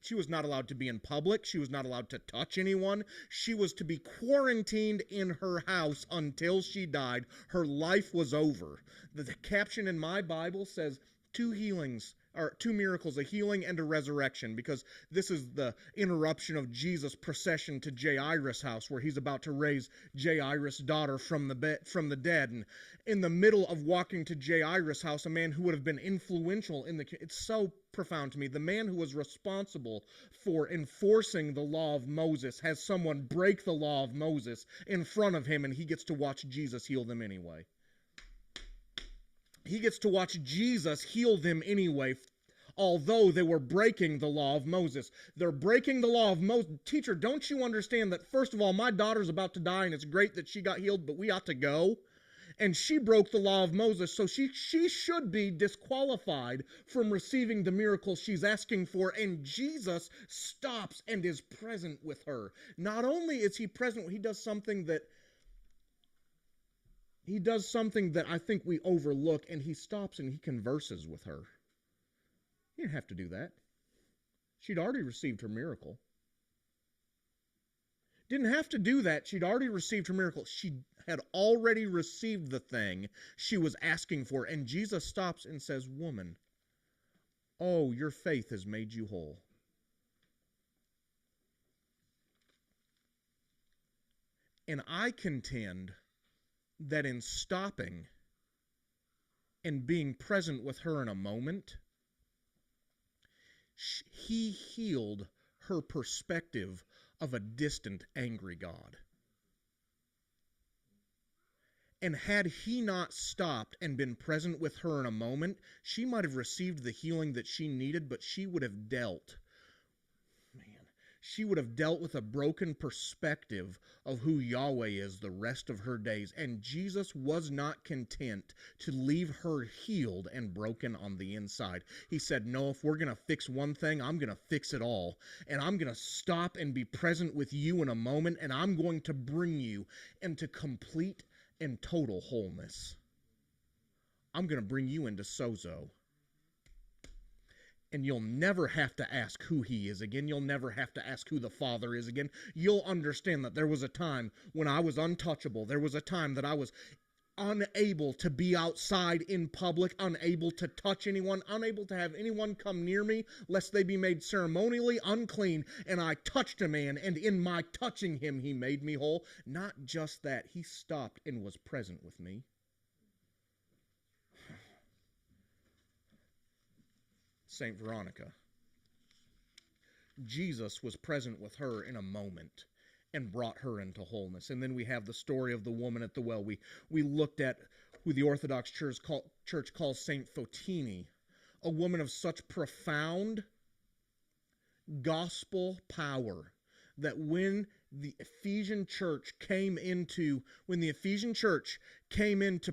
she was not allowed to be in public. She was not allowed to touch anyone. She was to be quarantined in her house until she died. Her life was over. The caption in my Bible says 2 miracles, a healing and a resurrection, because this is the interruption of Jesus' procession to Jairus' house, where he's about to raise Jairus' daughter from the dead. And in the middle of walking to Jairus' house, a man who would have been influential it's so profound to me. The man who was responsible for enforcing the law of Moses has someone break the law of Moses in front of him, and he gets to watch Jesus heal them anyway. He gets to watch Jesus heal them anyway, although they were breaking the law of Moses. They're breaking the law of Moses. Teacher, don't you understand that, first of all, my daughter's about to die, and it's great that she got healed, but we ought to go? and she broke the law of Moses, so she should be disqualified from receiving the miracle she's asking for, and Jesus stops and is present with her. Not only is he present, he does something that I think we overlook, and he stops and he converses with her. He didn't have to do that. She'd already received her miracle. Didn't have to do that. She'd already received her miracle. She had already received the thing she was asking for. And Jesus stops and says, "Woman, oh, your faith has made you whole." And I contend that in stopping and being present with her in a moment, he healed her perspective of a distant, angry God. And had he not stopped and been present with her in a moment, she might have received the healing that she needed, but she would have dealt with a broken perspective of who Yahweh is the rest of her days. And Jesus was not content to leave her healed and broken on the inside. He said, "No, if we're going to fix one thing, I'm going to fix it all. And I'm going to stop and be present with you in a moment, and I'm going to bring you into complete and total wholeness. I'm going to bring you into sozo. And you'll never have to ask who he is again. You'll never have to ask who the Father is again. You'll understand that there was a time when I was untouchable. There was a time that I was unable to be outside in public, unable to touch anyone, unable to have anyone come near me, lest they be made ceremonially unclean. And I touched a man, and in my touching him, he made me whole." Not just that, he stopped and was present with me. Saint Veronica. Jesus was present with her in a moment and brought her into wholeness. And then we have the story of the woman at the well. We looked at who the Orthodox Church calls Saint Fotini, a woman of such profound gospel power that when the Ephesian church came into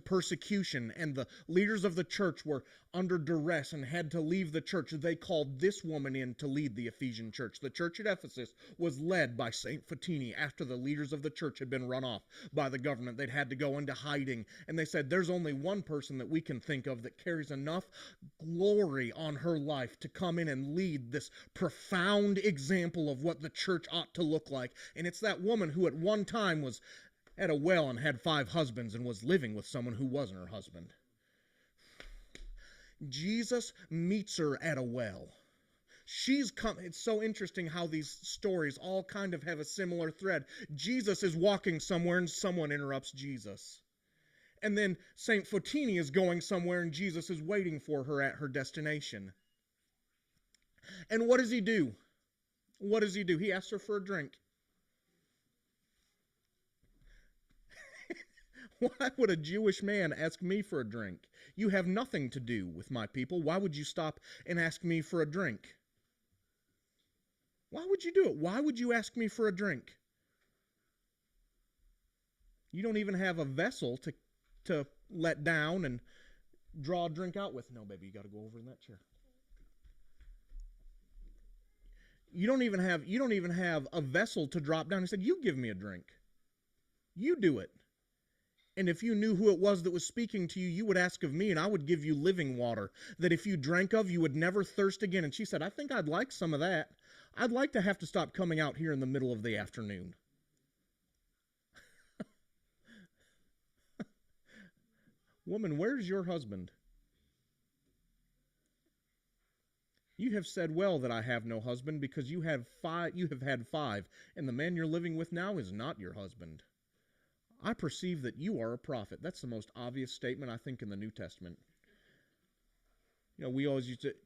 persecution and the leaders of the church were under duress and had to leave the church, they called this woman in to lead the Ephesian church. The church at Ephesus was led by Saint Fotini after the leaders of the church had been run off by the government. They'd had to go into hiding, and they said, "There's only one person that we can think of that carries enough glory on her life to come in and lead this profound example of what the church ought to look like." And it's that woman who at one time was at a well and had 5 husbands and was living with someone who wasn't her husband. Jesus meets her at a well. It's so interesting how these stories all kind of have a similar thread. Jesus is walking somewhere and someone interrupts Jesus. And then Saint Fotini is going somewhere and Jesus is waiting for her at her destination. And what does he do? What does he do? He asks her for a drink. Why would a Jewish man ask me for a drink? You have nothing to do with my people. Why would you stop and ask me for a drink? Why would you do it? Why would you ask me for a drink? You don't even have a vessel to let down and draw a drink out with. No, baby, you got to go over in that chair. You don't even have a vessel to drop down. He said, "You give me a drink. You do it. And if you knew who it was that was speaking to you, you would ask of me, and I would give you living water, that if you drank of, you would never thirst again." And she said, "I think I'd like some of that. I'd like to have to stop coming out here in the middle of the afternoon." Woman, where's your husband? You have said well that I have no husband, because you have had 5, and the man you're living with now is not your husband. I perceive that you are a prophet. That's the most obvious statement, I think, in the New Testament. You know,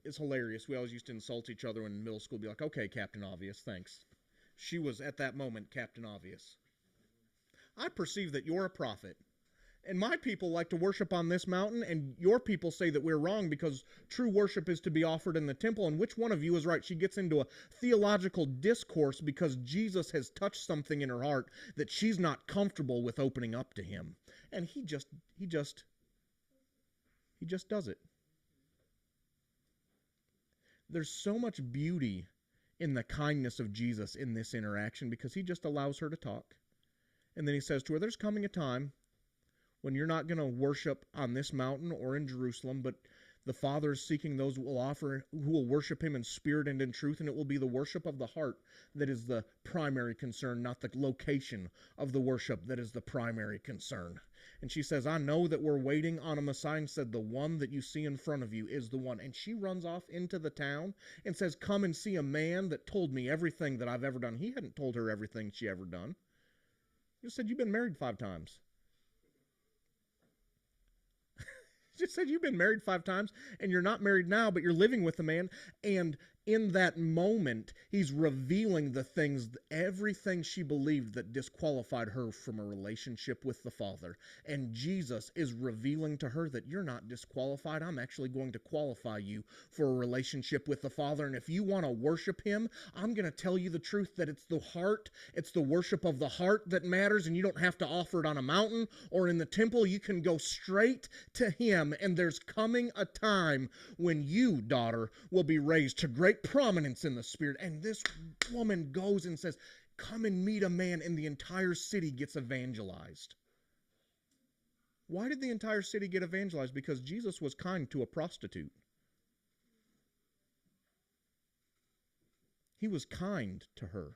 it's hilarious. We always used to insult each other in middle school, be like, "Okay, Captain Obvious, thanks." She was, at that moment, Captain Obvious. I perceive that you're a prophet. And my people like to worship on this mountain, and your people say that we're wrong because true worship is to be offered in the temple. And which one of you is right? She gets into a theological discourse because Jesus has touched something in her heart that she's not comfortable with opening up to him. And he just does it. There's so much beauty in the kindness of Jesus in this interaction because he just allows her to talk. And then he says to her, there's coming a time when you're not going to worship on this mountain or in Jerusalem, but the Father is seeking those who will worship him in spirit and in truth, and it will be the worship of the heart that is the primary concern, not the location of the worship that is the primary concern. And she says, I know that we're waiting on a Messiah, and said, the one that you see in front of you is the one. And she runs off into the town and says, come and see a man that told me everything that I've ever done. He hadn't told her everything she ever done. He just said, you've been married 5 times. Just said you've been married 5 times and you're not married now, but you're living with a man. And in that moment, he's revealing the things, everything she believed that disqualified her from a relationship with the Father. And Jesus is revealing to her that you're not disqualified. I'm actually going to qualify you for a relationship with the Father. And if you want to worship him, I'm going to tell you the truth that it's the heart, it's the worship of the heart that matters, and you don't have to offer it on a mountain or in the temple. You can go straight to him, and there's coming a time when you, daughter, will be raised to great prominence in the Spirit. And this woman goes and says, come and meet a man, and the entire city gets evangelized. Why did the entire city get evangelized? Because Jesus was kind to a prostitute. He was kind to her.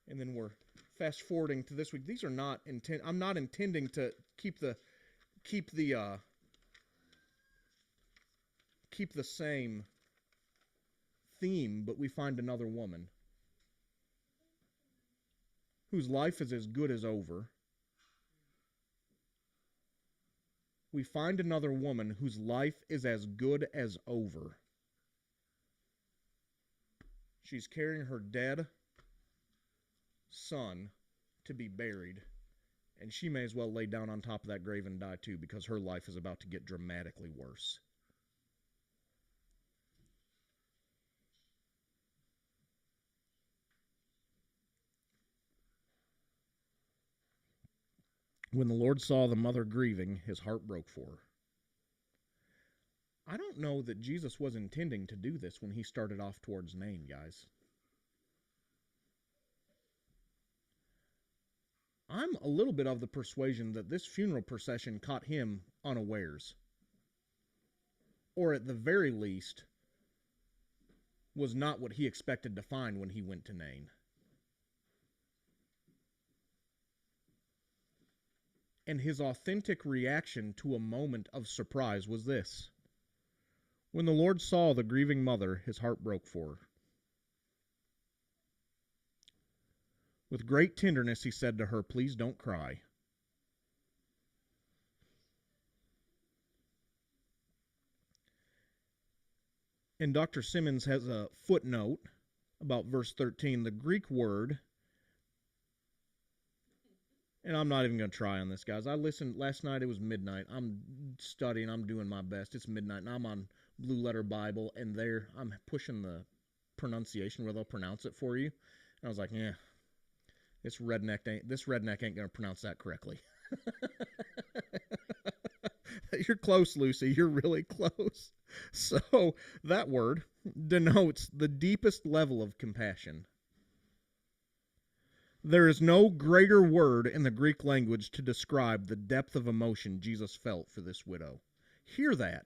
And then we're fast forwarding to this week. These are not I'm not intending to keep the same theme, but we find another woman whose life is as good as over. We find another woman whose life is as good as over. She's carrying her dead son to be buried, and she may as well lay down on top of that grave and die too, because her life is about to get dramatically worse. When the Lord saw the mother grieving, his heart broke for her. I don't know that Jesus was intending to do this when he started off towards Nain, guys. I'm a little bit of the persuasion that this funeral procession caught him unawares. Or at the very least, was not what he expected to find when he went to Nain. And his authentic reaction to a moment of surprise was this. When the Lord saw the grieving mother, his heart broke for her. With great tenderness, he said to her, please don't cry. And Dr. Simmons has a footnote about verse 13. The Greek word, and I'm not even going to try on this, guys. I listened last night. It was midnight. I'm studying. I'm doing my best. It's midnight, and I'm on Blue Letter Bible, and there I'm pushing the pronunciation where they'll pronounce it for you. And I was like, yeah, this redneck ain't going to pronounce that correctly. You're close, Lucy. You're really close. So that word denotes the deepest level of compassion. There is no greater word in the Greek language to describe the depth of emotion Jesus felt for this widow. Hear that.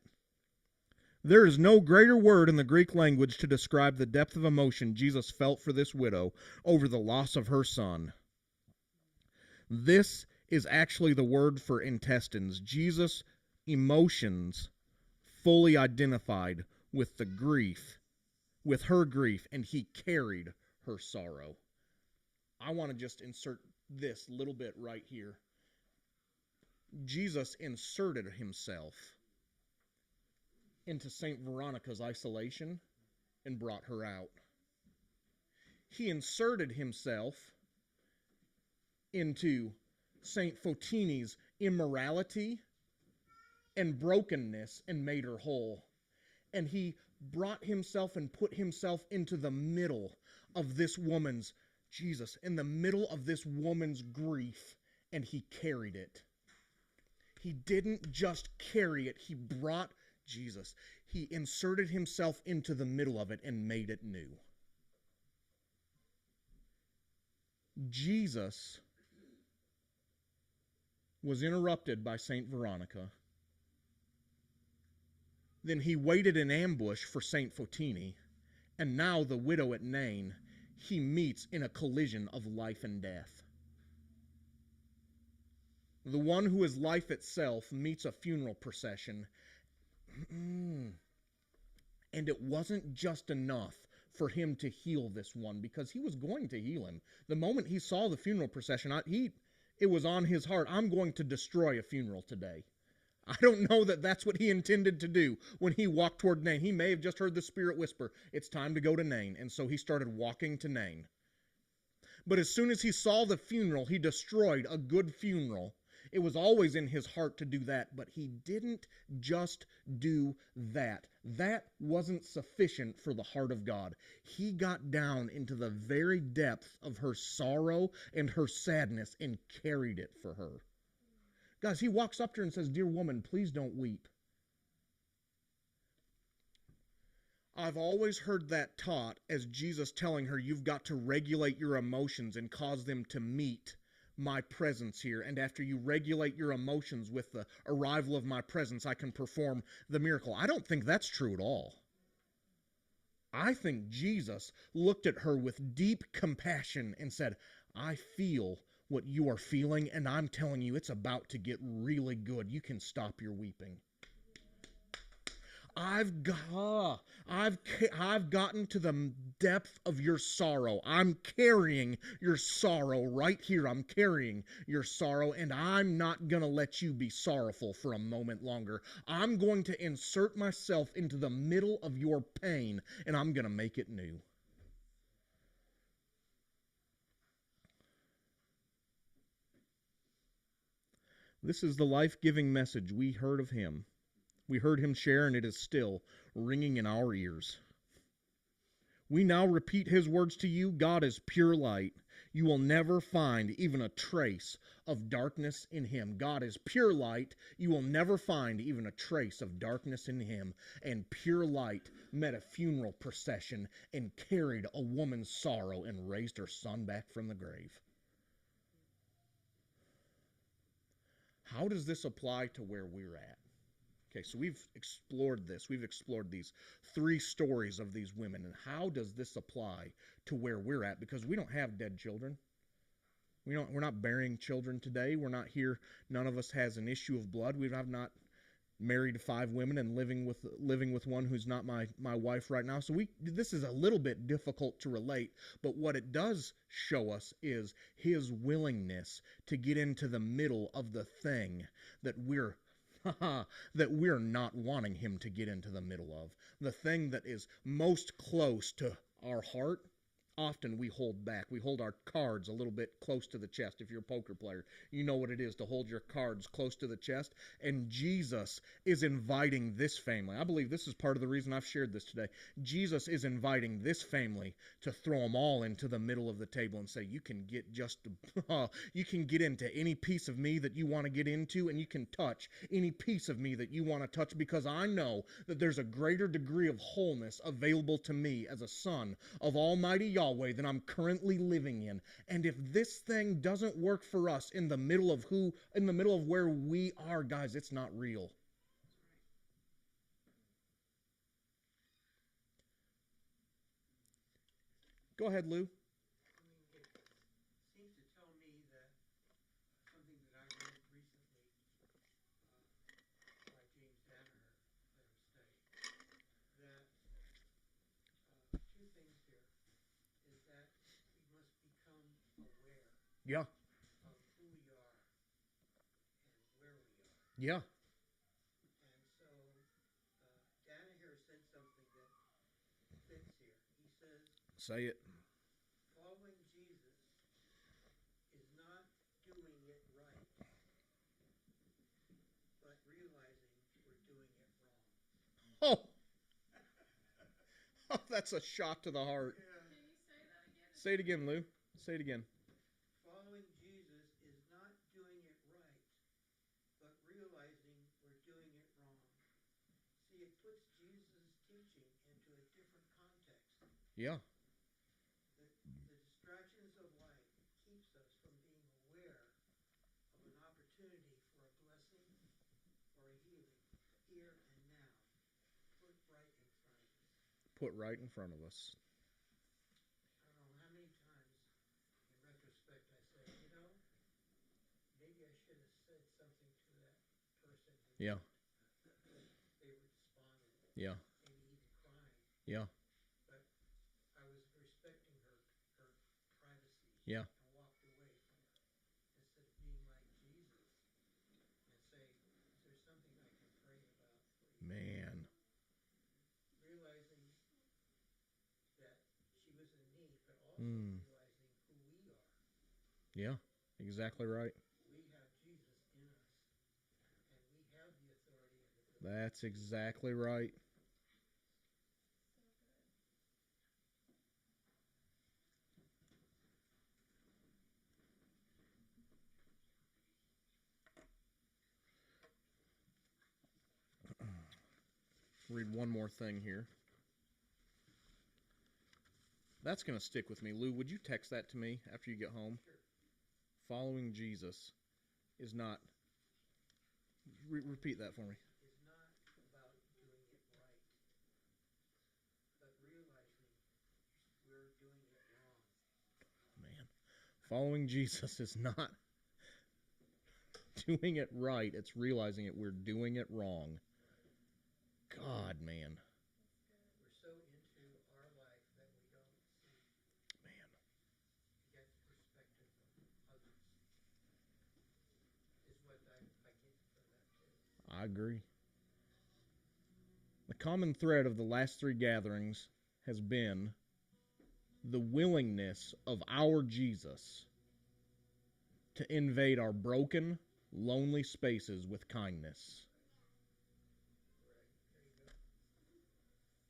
There is no greater word in the Greek language to describe the depth of emotion Jesus felt for this widow over the loss of her son. This is actually the word for intestines. Jesus' emotions fully identified with the grief, with her grief, and he carried her sorrow. I want to just insert this little bit right here. Jesus inserted himself into St. Veronica's isolation and brought her out. He inserted himself into Saint Fotine's immorality and brokenness and made her whole. And he brought himself and put himself into the middle of this woman's, Jesus, in the middle of this woman's grief, and he carried it. He didn't just carry it, he brought Jesus. He inserted himself into the middle of it and made it new. Jesus was interrupted by Saint Veronica. Then he waited in ambush for Saint Fotini, and now the widow at Nain he meets in a collision of life and death. The one who is life itself meets a funeral procession, and it wasn't just enough for him to heal this one, because he was going to heal him. The moment he saw the funeral procession, it was on his heart, I'm going to destroy a funeral today. I don't know that that's what he intended to do when he walked toward Nain. He may have just heard the Spirit whisper, it's time to go to Nain. And so he started walking to Nain. But as soon as he saw the funeral, he destroyed a good funeral. It was always in his heart to do that, but he didn't just do that. That wasn't sufficient for the heart of God. He got down into the very depth of her sorrow and her sadness and carried it for her. Guys, he walks up to her and says, dear woman, please don't weep. I've always heard that taught as Jesus telling her, you've got to regulate your emotions and cause them to meet my presence here. And after you regulate your emotions with the arrival of my presence, I can perform the miracle. I don't think that's true at all. I think Jesus looked at her with deep compassion and said, I feel what you are feeling, and I'm telling you, it's about to get really good. You can stop your weeping. I've gotten to the depth of your sorrow. I'm carrying your sorrow right here. I'm carrying your sorrow, and I'm not going to let you be sorrowful for a moment longer. I'm going to insert myself into the middle of your pain, and I'm going to make it new. This is the life-giving message we heard of him. We heard him share, and it is still ringing in our ears. We now repeat his words to you. God is pure light. You will never find even a trace of darkness in him. God is pure light. You will never find even a trace of darkness in him. And pure light met a funeral procession and carried a woman's sorrow and raised her son back from the grave. How does this apply to where we're at? Okay, so we've explored this. We've explored these 3 stories of these women. And how does this apply to where we're at? Because we don't have dead children. We're not burying children today. We're not here. None of us has an issue of blood. I've not married 5 women and living with one who's not my wife right now. So this is a little bit difficult to relate, but what it does show us is his willingness to get into the middle of the thing that we're not wanting him to get into the middle of. The thing that is most close to our heart. Often we hold back. We hold our cards a little bit close to the chest. If you're a poker player, you know what it is to hold your cards close to the chest. And Jesus is inviting this family. I believe this is part of the reason I've shared this today. Jesus is inviting this family to throw them all into the middle of the table and say, you can get you can get into any piece of me that you want to get into, and you can touch any piece of me that you want to touch, because I know that there's a greater degree of wholeness available to me as a son of Almighty Yahweh than I'm currently living in. And if this thing doesn't work for us in the middle of where we are, guys, it's not real. Go ahead, Lou. Yeah. Of who we are and where we are. Yeah. And so Dana here said something that fits here. He says, Say it. following Jesus is not doing it right. Oh, oh, that's a shot to the heart. Yeah. Can you say that again? Say it again, Lou. Say it again. Following Jesus is not doing it right, but realizing we're doing it wrong. See, it puts Jesus' teaching into a different context. Yeah. The distractions of life keeps us from being aware of an opportunity for a blessing or a healing here and now, put right in front of us. Put right in front of us. I don't know how many times in retrospect I say, maybe I should have said something to that person who Yeah. they were despondent, Yeah. maybe even crying, Yeah. but I was respecting her privacy Yeah. and walked away from her instead of being like Jesus and say, is there something I can pray about for you? Man. Realizing that she was in need, but also Mm. realizing who we are. Yeah. Exactly right. We have Jesus in us, and we have the authority and the ability. That's exactly right. So good. Read one more thing here. That's going to stick with me. Lou, would you text that to me after you get home? Sure. Following Jesus is not. Repeat that for me. Is not about doing it right, but realizing we're doing it wrong. Man. Following Jesus is not doing it right. It's realizing it. We're doing it wrong. God, man. We're so into our life that we don't see, Man. get the perspective of others, is what I get from that too. I agree. The common thread of the last three gatherings has been the willingness of our Jesus to invade our broken, lonely spaces with kindness.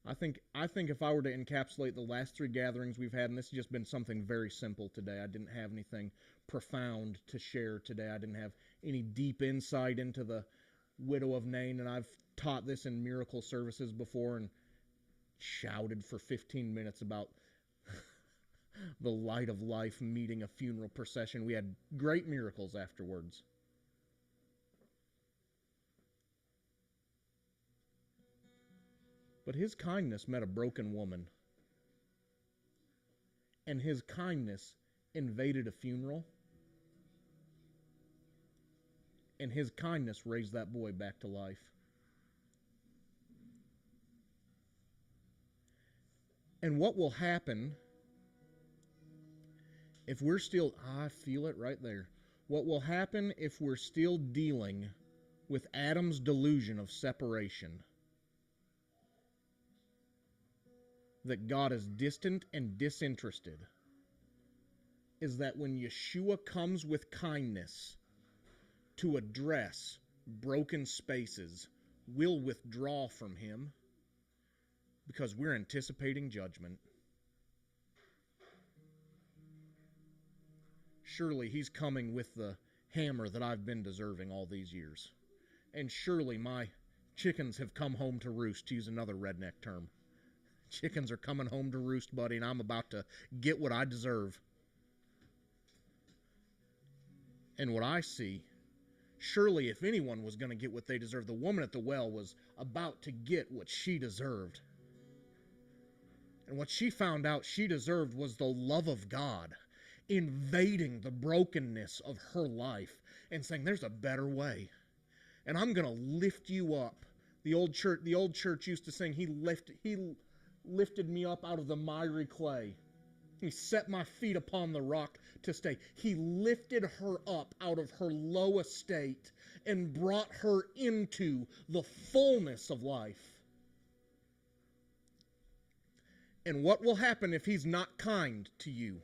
I think if I were to encapsulate the last three gatherings we've had, and this has just been something very simple today. I didn't have anything profound to share today. I didn't have any deep insight into the widow of Nain, and I've taught this in miracle services before and shouted for 15 minutes about the light of life meeting a funeral procession. We had great miracles afterwards. But his kindness met a broken woman. And his kindness invaded a funeral. And his kindness raised that boy back to life. And what will happen if we're still, I feel it right there. What will happen if we're still dealing with Adam's delusion of separation? That God is distant and disinterested, is that when Yeshua comes with kindness to address broken spaces, we'll withdraw from him because we're anticipating judgment. Surely he's coming with the hammer that I've been deserving all these years. And surely my chickens have come home to roost, to use another redneck term. Chickens are coming home to roost, buddy, and I'm about to get what I deserve. And what I see, surely if anyone was going to get what they deserved, the woman at the well was about to get what she deserved. And what she found out she deserved was the love of God invading the brokenness of her life and saying, there's a better way. And I'm going to lift you up. The old church used to sing, He lifted me up out of the miry clay. He set my feet upon the rock to stay. He lifted her up out of her low estate and brought her into the fullness of life. And what will happen if he's not kind to you?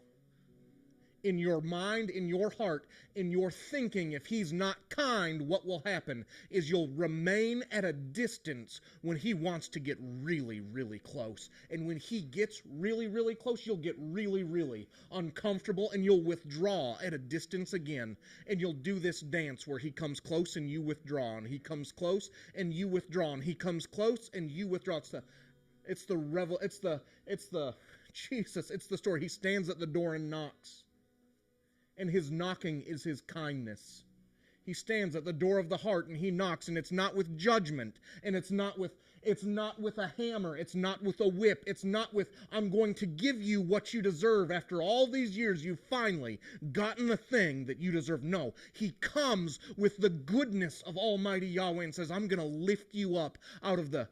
in your mind, in your heart, in your thinking, if he's not kind, what will happen is you'll remain at a distance when he wants to get really, really close. And when he gets really, really close, you'll get really, really uncomfortable and you'll withdraw at a distance again. And you'll do this dance where he comes close and you withdraw, and he comes close and you withdraw, and he comes close and you withdraw. It's the story. He stands at the door and knocks. And his knocking is his kindness. He stands at the door of the heart and he knocks, and it's not with judgment, and it's not with a hammer, it's not with a whip, it's not with, I'm going to give you what you deserve. After all these years, you've finally gotten the thing that you deserve. No, he comes with the goodness of Almighty Yahweh and says, I'm going to lift you up out of the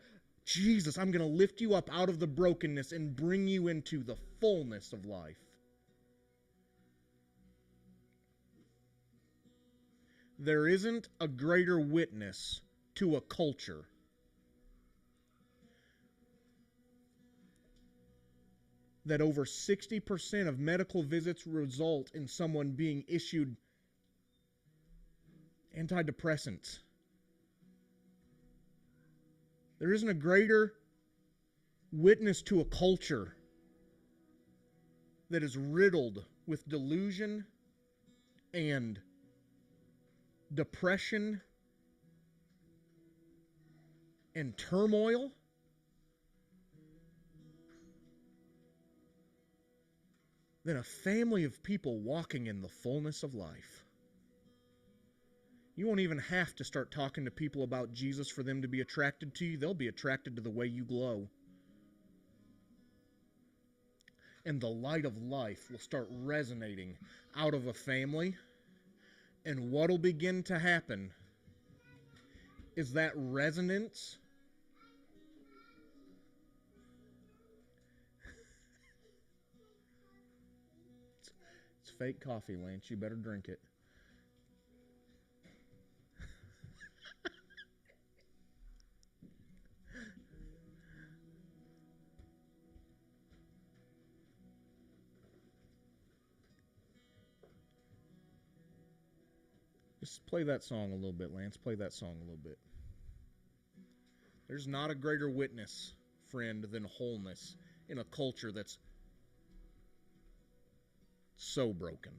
I'm going to lift you up out of the brokenness and bring you into the fullness of life. There isn't a greater witness to a culture that over 60% of medical visits result in someone being issued antidepressants. There isn't a greater witness to a culture that is riddled with delusion and depression and turmoil than a family of people walking in the fullness of life. You won't even have to start talking to people about Jesus for them to be attracted to you. They'll be attracted to the way you glow. And the light of life will start resonating out of a family. And what will begin to happen is that resonance it's fake coffee, Lance. You better drink it. Just play that song a little bit, Lance. Play that song a little bit. There's not a greater witness, friend, than wholeness in a culture that's so broken.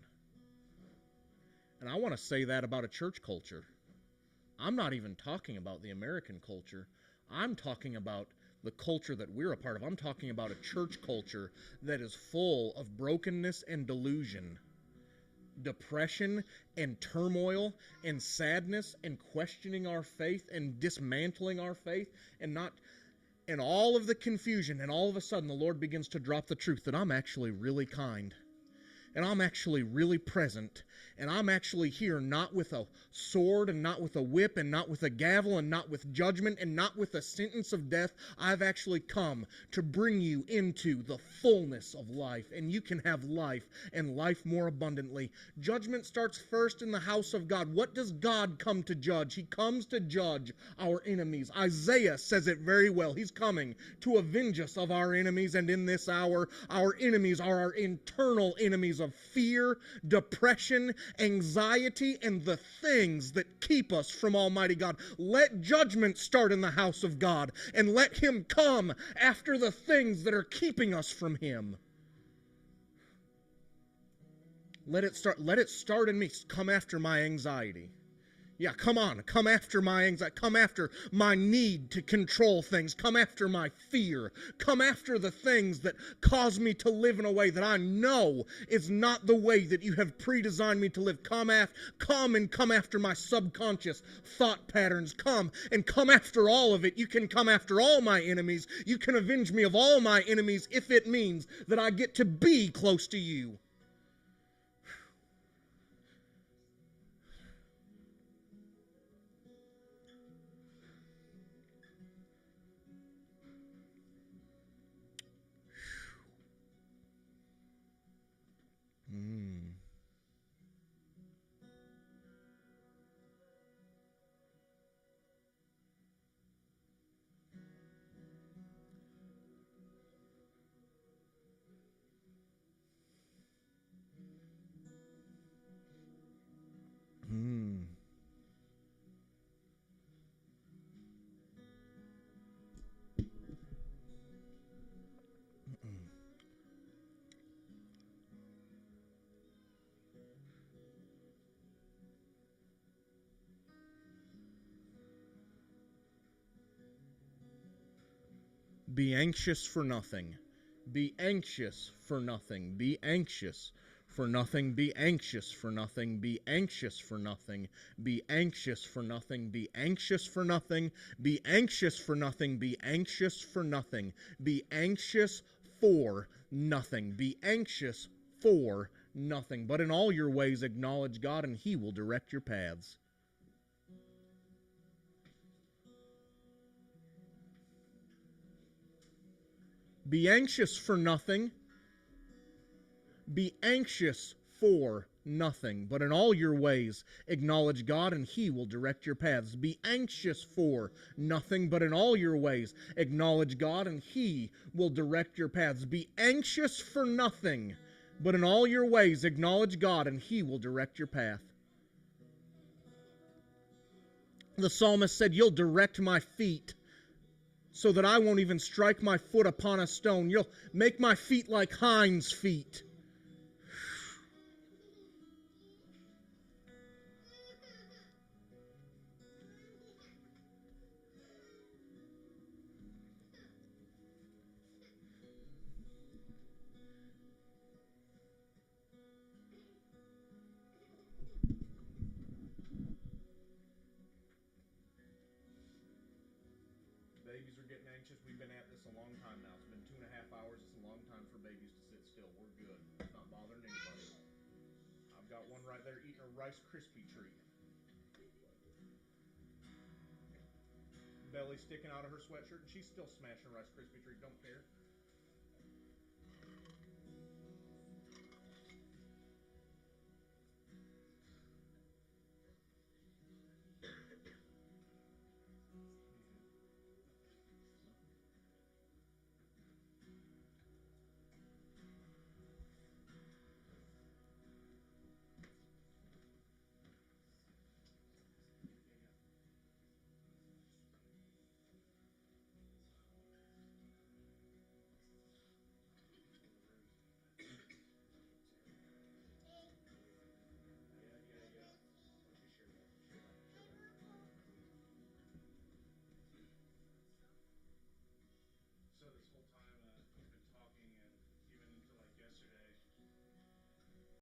And I want to say that about a church culture. I'm not even talking about the American culture. I'm talking about the culture that we're a part of. I'm talking about a church culture that is full of brokenness and delusion, depression and turmoil and sadness and questioning our faith and dismantling our faith and all of the confusion. And all of a sudden the Lord begins to drop the truth that I'm actually really kind. And I'm actually really present. And I'm actually here not with a sword and not with a whip and not with a gavel and not with judgment and not with a sentence of death. I've actually come to bring you into the fullness of life. And you can have life and life more abundantly. Judgment starts first in the house of God. What does God come to judge? He comes to judge our enemies. Isaiah says it very well. He's coming to avenge us of our enemies. And in this hour, our enemies are our internal enemies of fear, depression, anxiety, and the things that keep us from Almighty God. Let judgment start in the house of God, and let Him come after the things that are keeping us from Him. Let it start in me. Come after my anxiety. Yeah, come on. Come after my anxiety. Come after my need to control things. Come after my fear. Come after the things that cause me to live in a way that I know is not the way that you have pre-designed me to live. Come after my subconscious thought patterns. Come after all of it. You can come after all my enemies. You can avenge me of all my enemies if it means that I get to be close to you. Be anxious for nothing. Be anxious for nothing. Be anxious for nothing. Be anxious for nothing. Be anxious for nothing. Be anxious for nothing. Be anxious for nothing. Be anxious for nothing. Be anxious for nothing. Be anxious for nothing. Be anxious for nothing. But in all your ways acknowledge God, and He will direct your paths. Be anxious for nothing. Be anxious for nothing, but in all your ways acknowledge God, and He will direct your paths. Be anxious for nothing, but in all your ways acknowledge God, and He will direct your paths. Be anxious for nothing, but in all your ways acknowledge God, and He will direct your path. The psalmist said, "You'll direct my feet so that I won't even strike my foot upon a stone. You'll make my feet like hinds' feet." Babies are getting anxious. We've been at this a long time now. It's been 2.5 hours. It's a long time for babies to sit still. We're good. It's not bothering anybody. I've got one right there eating a Rice Krispie treat. Belly sticking out of her sweatshirt, and she's still smashing a Rice Krispie treat. Don't care.